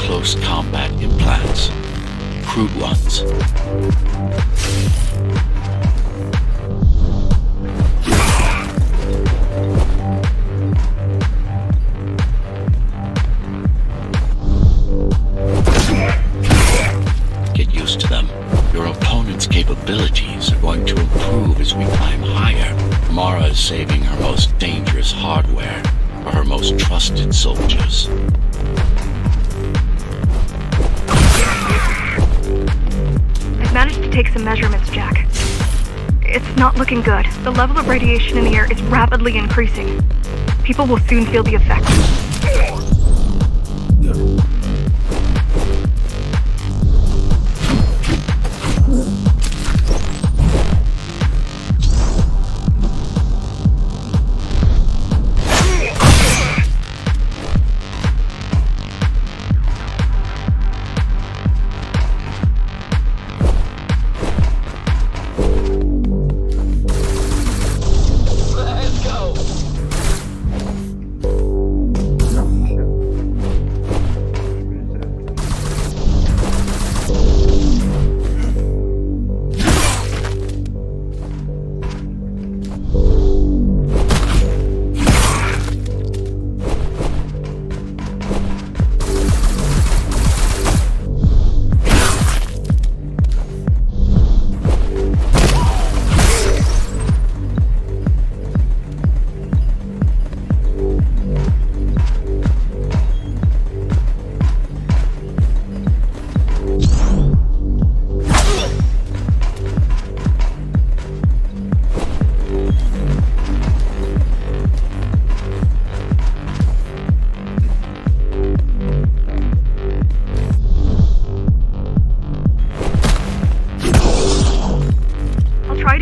Close combat implants. Crude ones. Get used to them. Your opponent's capabilities are going to improve as we climb higher. Mara is saving her most dangerous hardware for her most trusted soldiers. I've managed to take some measurements, Jack. It's not looking good. The level of radiation in the air is rapidly increasing. People will soon feel the effects.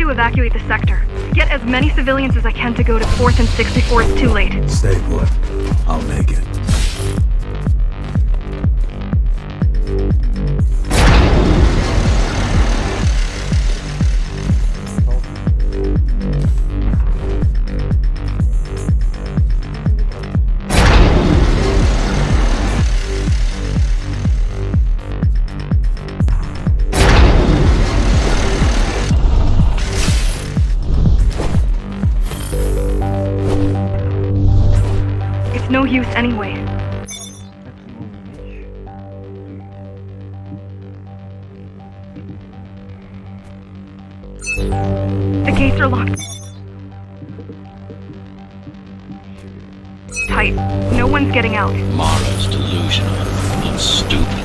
to evacuate the sector. Get as many civilians as I can to go to 4th and 64th too late. Stay put. I'll make it. It's no use anyway. The gates are locked tight. No one's getting out. Mara's delusional, not stupid.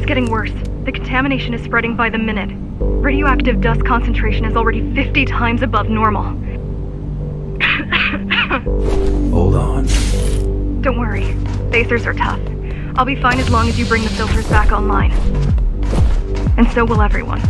Getting worse. The contamination is spreading by the minute. Radioactive dust concentration is already 50 times above normal. Hold on. Don't worry. Phasers are tough. I'll be fine as long as you bring the filters back online. And so will everyone.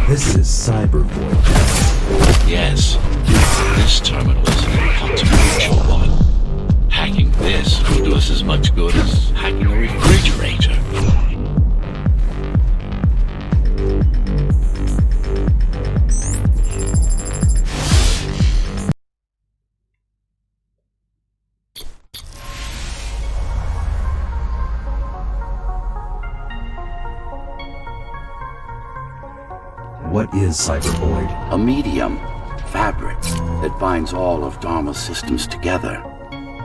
This is Cyberboy. Yes, this terminal is an inconsequential one. Hacking this will do us as much good as hacking a refrigerator. What is Cyberboy? A medium, fabric, that binds all of Dharma's systems together.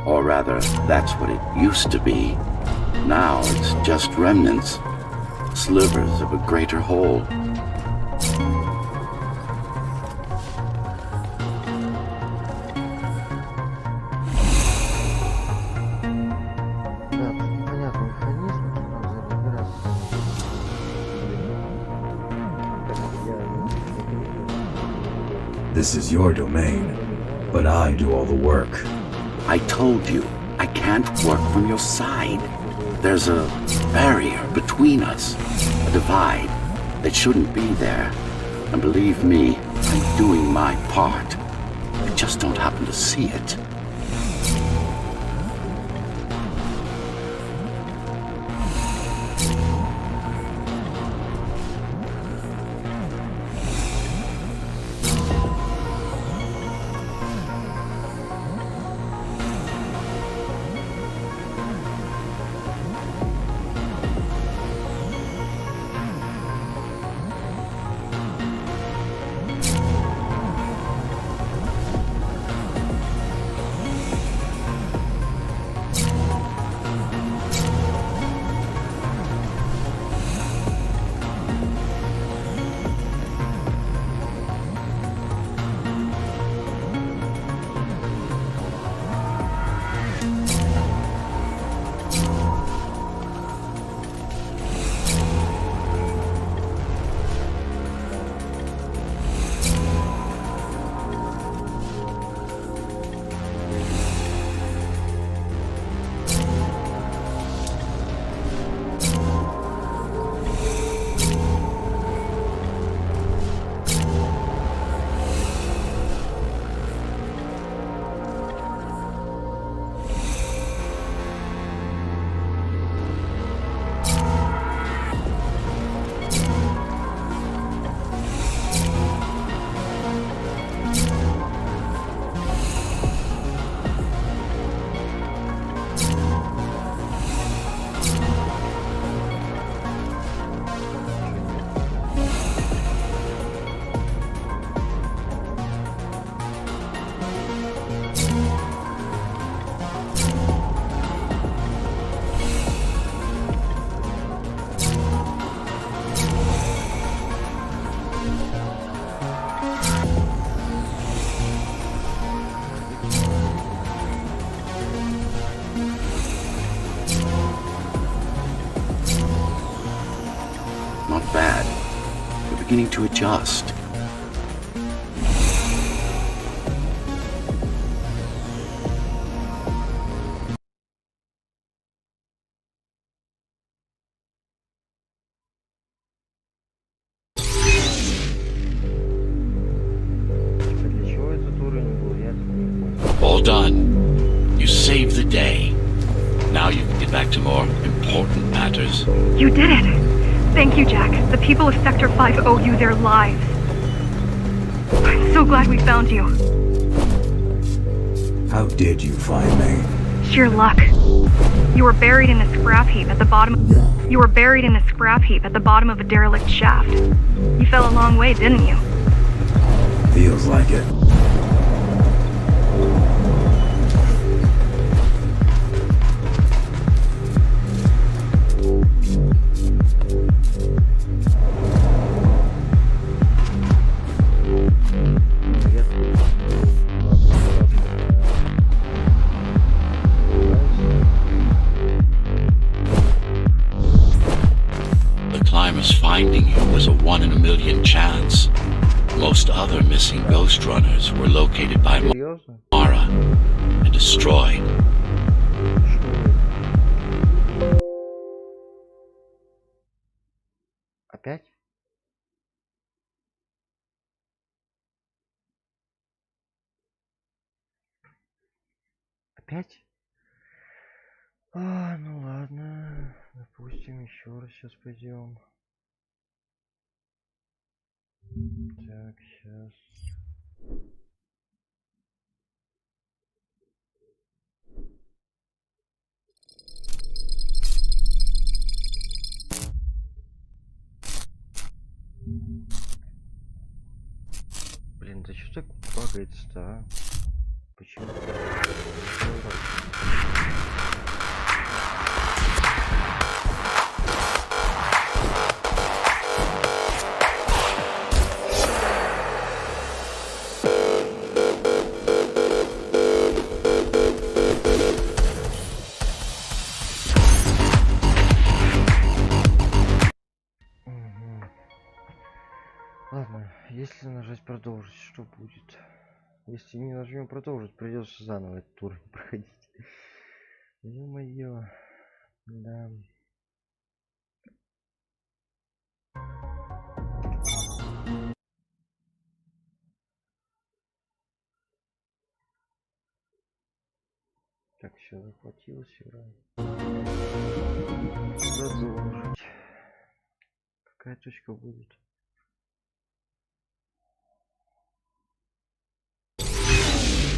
Or rather, that's what it used to be. Now it's just remnants, slivers of a greater whole. Да, понятно. This is your domain, but I do all the work. I told you, I can't work from your side. There's a barrier between us, a divide that shouldn't be there. And believe me, I'm doing my part. I just don't happen to see it. Not bad. You're beginning to adjust. Для чего этот уровень был, я не понял. All done. You saved the day. Now you can get back to more important matters. You did it! Thank you, Jack. The people of Sector 5 owe you their lives. I'm so glad we found you. How did you find me? Sheer luck. You were buried in a scrap heap at the bottom. You were buried in a scrap heap at the bottom of a derelict shaft. You fell a long way, didn't you? Feels like it. Finding you was a 1 in a million chance. Most other missing Ghost Runners were located by Серьезно? Mara and destroyed. Опять? Опять? Ну ладно. Допустим, еще раз сейчас пойдем. Так, сейчас. Блин, да что так багается-то, а? Почему? Ладно. Если нажать продолжить, что будет? Если не нажмем продолжить, придется заново этот уровень проходить. Ё-моё. Да. Так, все, захватилось, играем. Продолжить. Какая точка будет?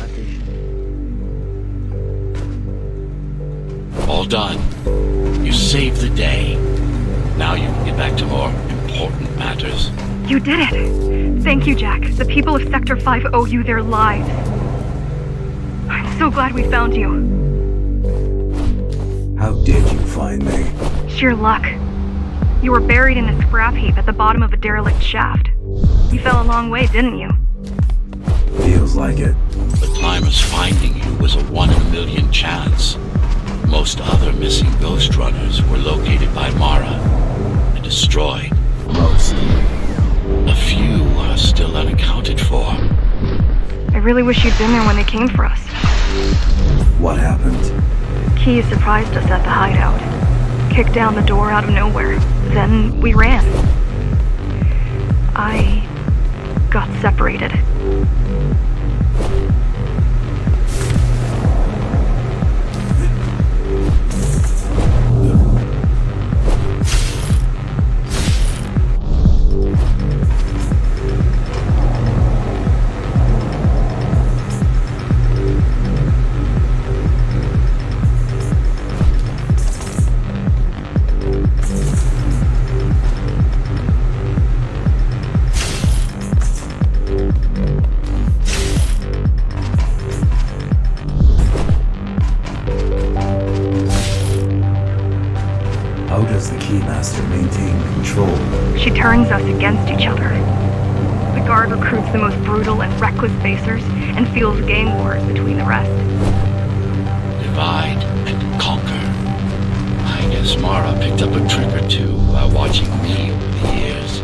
Отлично. All done. You saved the day. Now you can get back to more important matters. You did it! Thank you, Jack. The people of Sector 5 owe you their lives. I'm so glad we found you. How did you find me? Sheer luck. You were buried in a scrap heap at the bottom of a derelict shaft. You fell a long way, didn't you? Feels like it. The climbers finding you was a 1 in a million chance. Most other missing ghost runners were located by Mara and destroyed. Most. A few are still unaccounted for. I really wish you'd been there when they came for us. What happened? Key surprised us at the hideout. Kicked down the door out of nowhere. Then we ran. I got separated. How does the Keymaster maintain control? She turns us against each other. The guard recruits the most brutal and reckless facers and fuels gang wars between the rest. Divide and conquer. I guess Mara picked up a trick or two while watching me over the years.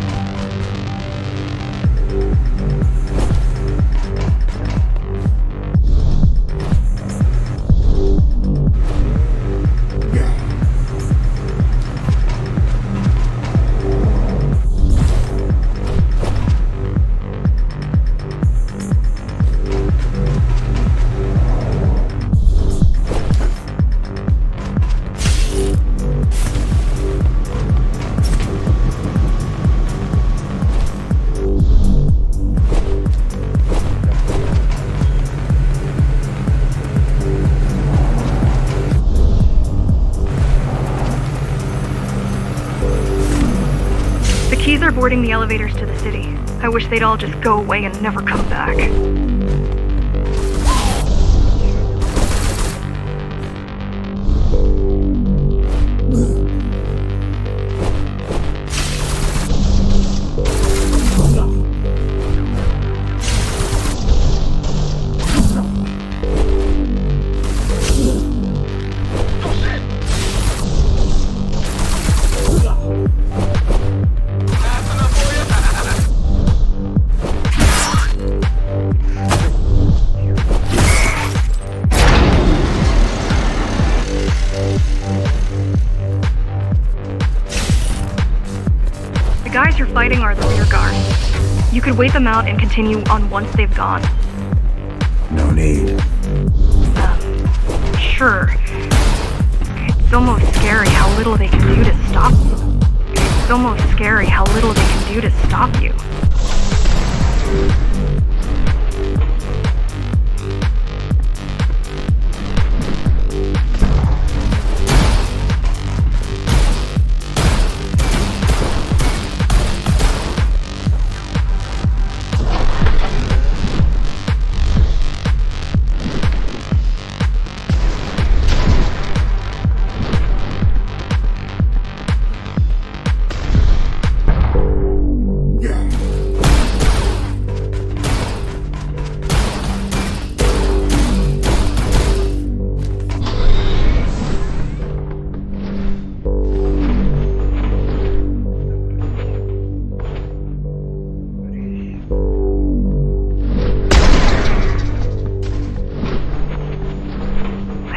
Keys are boarding the elevators to the city. I wish they'd all just go away and never come back. The guys you're fighting are the rear guard. You could wait them out and continue on once they've gone. No need. Sure. It's almost scary how little they can do to stop you. It's almost scary how little they can do to stop you.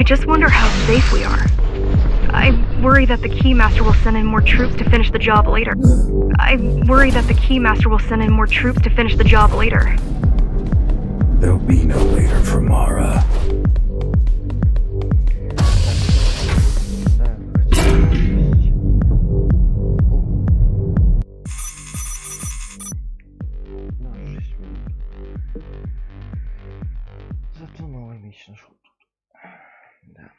just wonder how safe we are. I worry that the Keymaster will send in more troops to finish the job later. There'll be no later for Mara. Зато новый меч нашел тут. Да.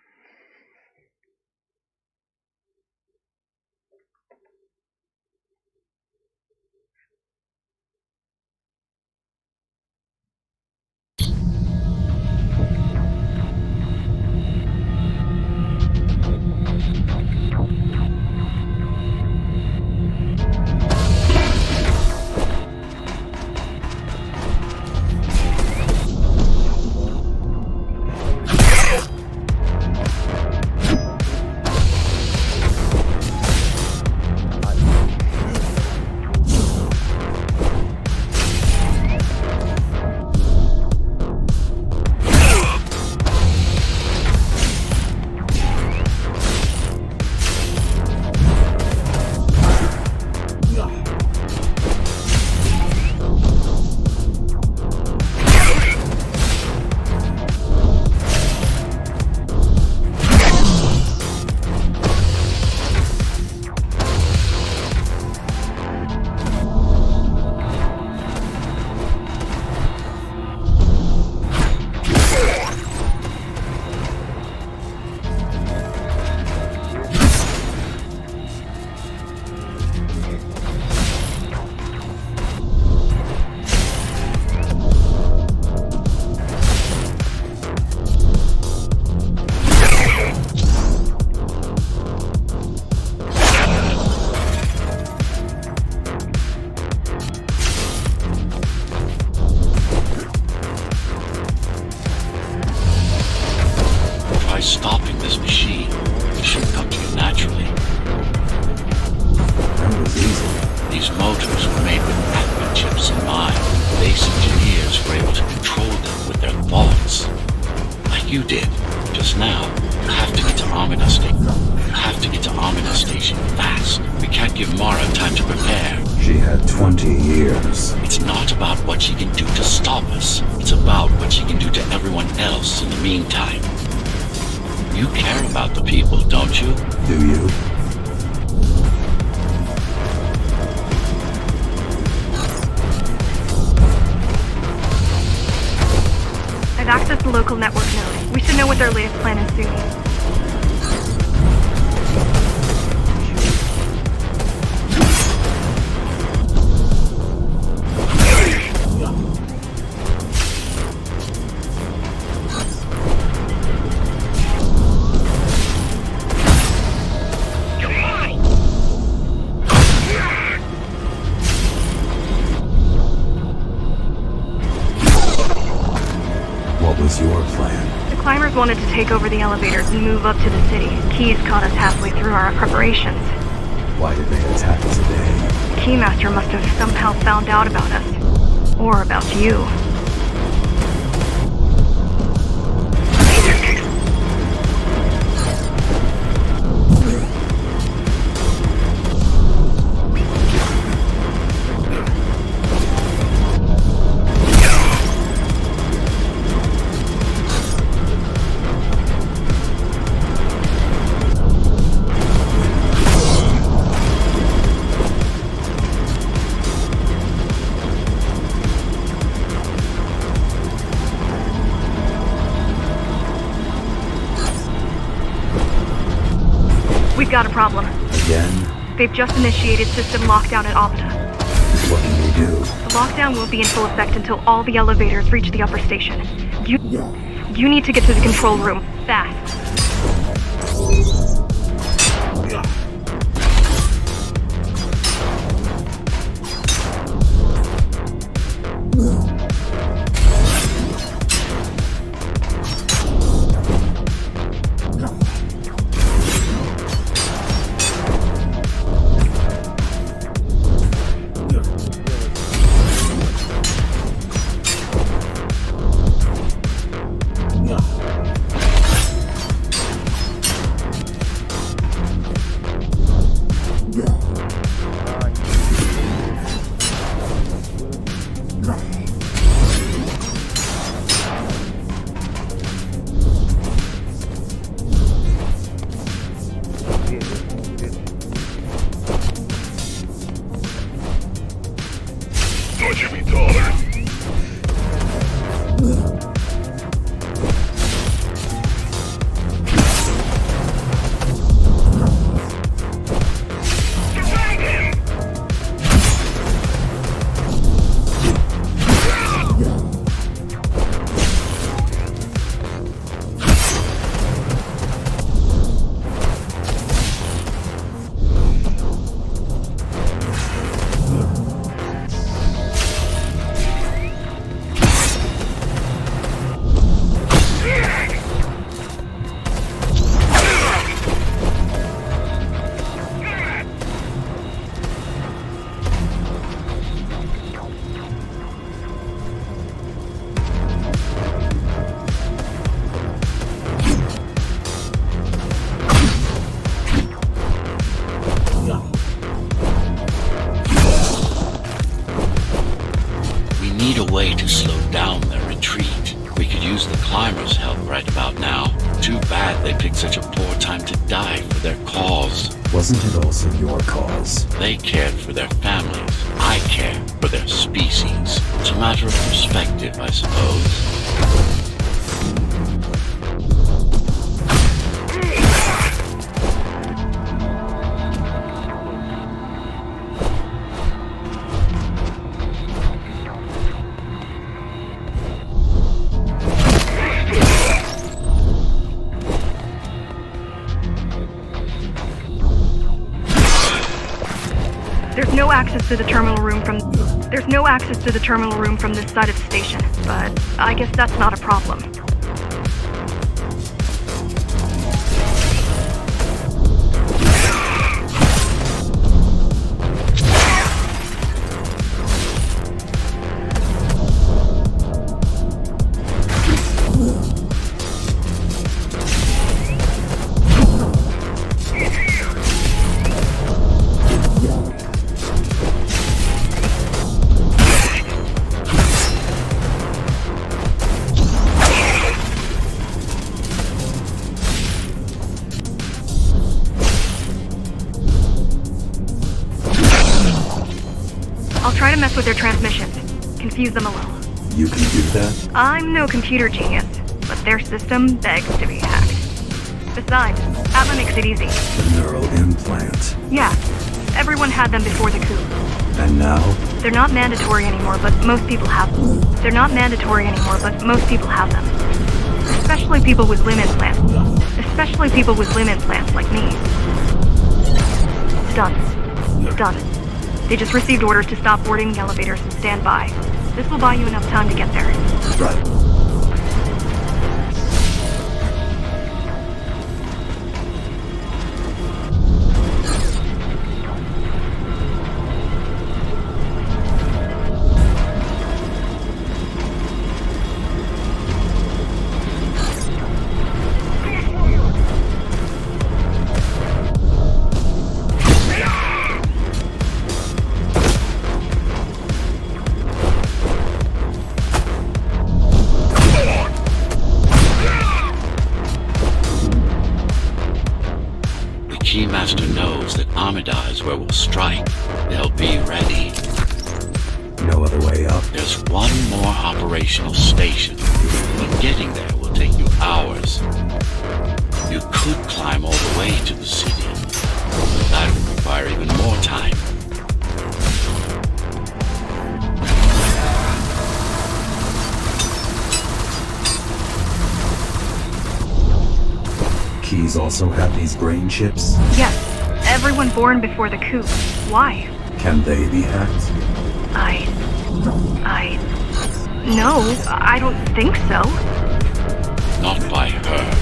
Try stopping this machine. It should come to you naturally. That was easy. These motors were made with Atma chips in mind. Base engineers were able to control them with their thoughts. Like you did, just now. You have to get to Amida Station fast. We can't give Mara time to prepare. She had 20 years. It's not about what she can do to stop us. It's about what she can do to everyone else in the meantime. You care about the people, don't you? Do you? I've accessed the local network node. We should know what their latest plan is soon. What was your plan? The climbers wanted to take over the elevators and move up to the city. Keys caught us halfway through our preparations. Why did they attack today? The Keymaster must have somehow found out about us. Or about you. We've got a problem. Again? They've just initiated system lockdown at Amida. What can we do? The lockdown won't be in full effect until all the elevators reach the upper station. You need to get to the control room, fast. way to slow down their retreat. We could use the climbers' help right about now. Too bad they picked such a poor time to die for their cause. Wasn't it also your cause? They cared for their families. I care for their species. It's a matter of perspective, I suppose. There's no access to the terminal room from this side of the station, but I guess that's not a problem. I'll try to mess with their transmissions. Confuse them a little. You can do that? I'm no computer genius, but their system begs to be hacked. Besides, Atma makes it easy. The neural implant. Yeah, everyone had them before the coup. And now? They're not mandatory anymore, but most people have them. Especially people with limb implants. Like me. Done. They just received orders to stop boarding the elevators and stand by. This will buy you enough time to get there. Right. Keymaster knows that Amida is where we'll strike. They'll be ready. No other way up? There's one more operational station, but getting there will take you hours. You could climb all the way to the city, but that would require even more time. Keys also have these brain chips? Yes, everyone born before the coup. Why? Can they be hacked? No, I don't think so. Not by her.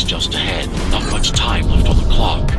Just ahead, not much time left on the clock.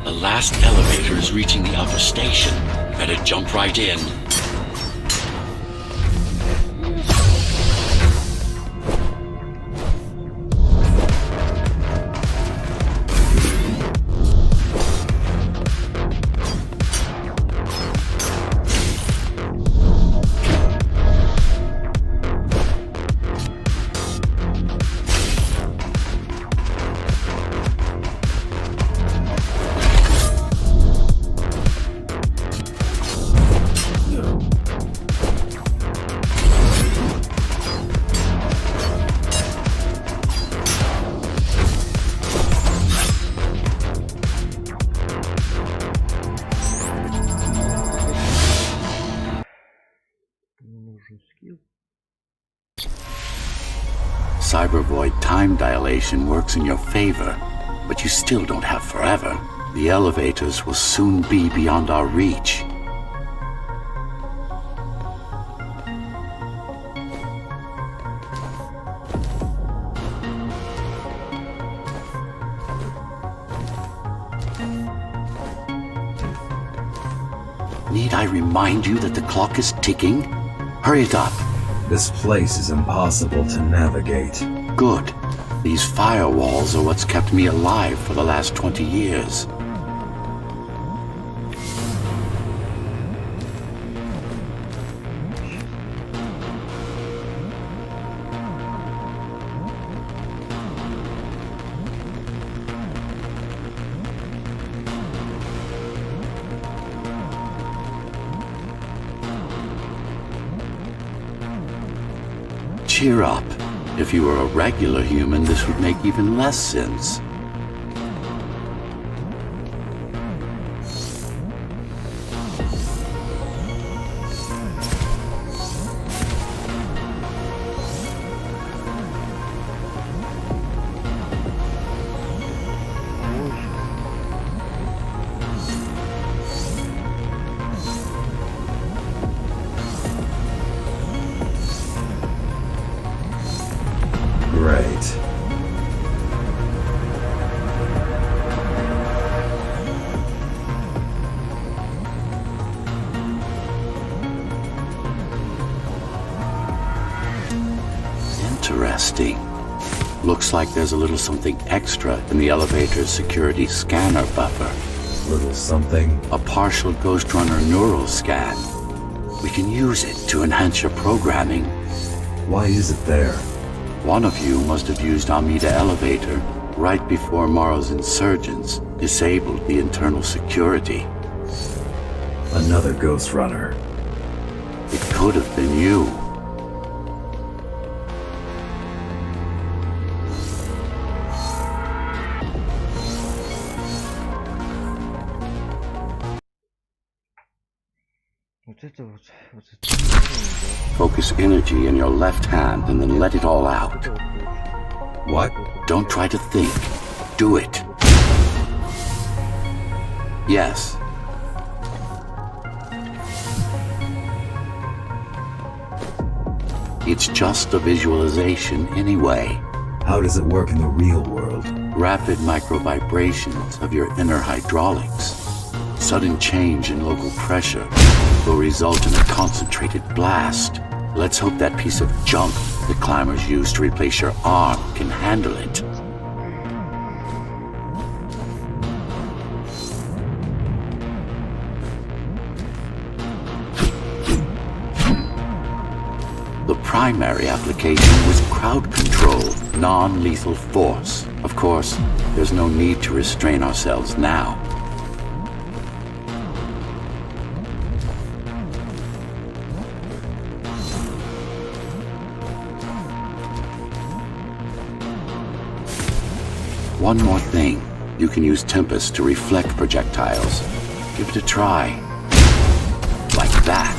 The last elevator is reaching the upper station. Better jump right in. cybervoid time dilation works in your favor, but you still don't have forever. The elevators will soon be beyond our reach. Need I remind you that the clock is ticking? Hurry it up. This place is impossible to navigate. Good. These firewalls are what's kept me alive for the last 20 years. Cheer up. If you were a regular human, this would make even less sense. Great. Interesting. Looks like there's a little something extra in the elevator's security scanner buffer. Little something. A partial Ghost Runner neural scan. We can use it to enhance your programming. Why is it there? One of you must have used Amida Elevator right before Morrow's insurgents disabled the internal security. Another Ghost Runner. It could have been you. Вот это. Focus energy in your left hand and then let it all out. What? Don't try to think. Do it. Yes. It's just a visualization anyway. How does it work in the real world? Rapid microvibrations of your inner hydraulics. Sudden change in local pressure will result in a concentrated blast. Let's hope that piece of junk the climbers use to replace your arm can handle it. The primary application was crowd control, non-lethal force. Of course, there's no need to restrain ourselves now. One more thing. You can use Tempest to reflect projectiles. Give it a try. Like that.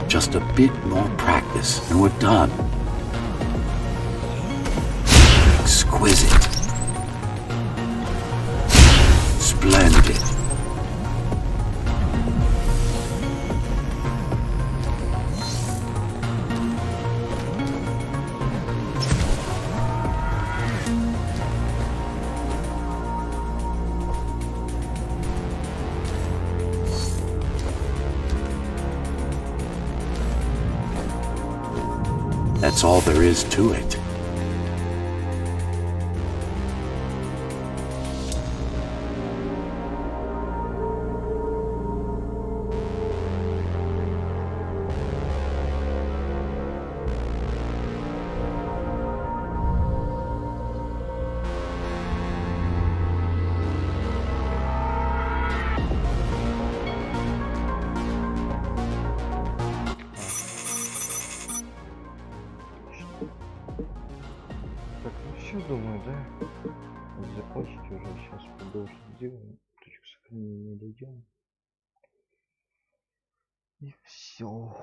Just a bit more practice and we're done. Exquisite. Splendid. That's all there is to it. Так, ну все, думаю, да? Закончить уже. Сейчас продолжим. Сделаем. Точку к ней не дойдем. И все.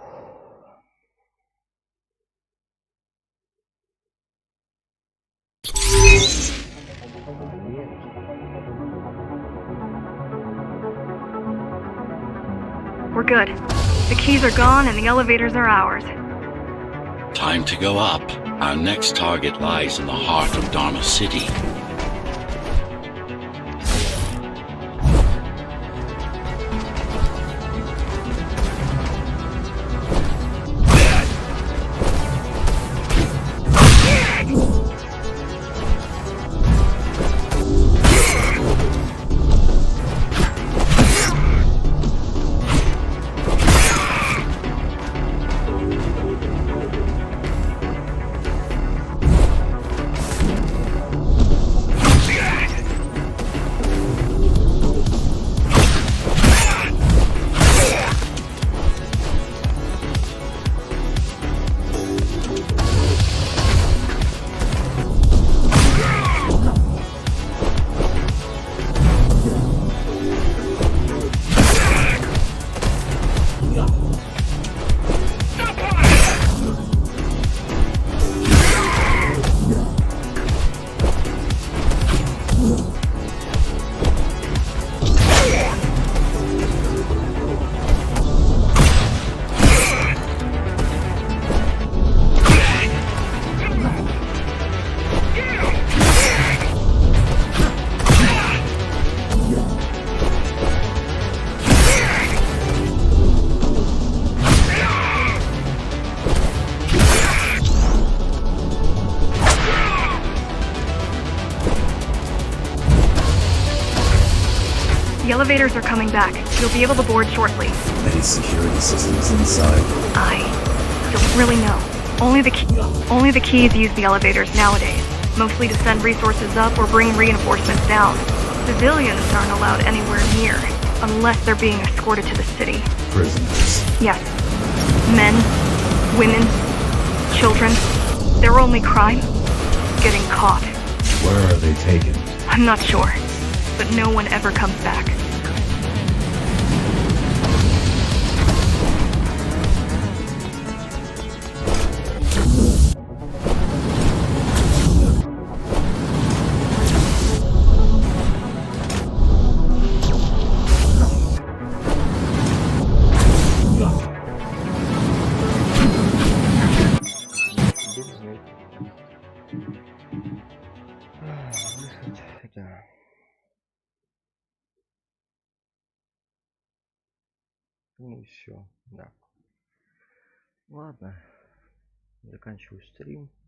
We're good. The keys are gone and the elevators are ours. Time to go up. Our next target lies in the heart of Dharma City. The elevators are coming back. You'll be able to board shortly. Any security systems inside? I don't really know. Only the keys use the elevators nowadays, mostly to send resources up or bring reinforcements down. Civilians aren't allowed anywhere near, unless they're being escorted to the city. Prisoners. Yes. Men, women, children. Their only crime? Getting caught. Where are they taken? I'm not sure, but no one ever comes back. Да. Ну и все, да. Ладно, заканчиваю стрим.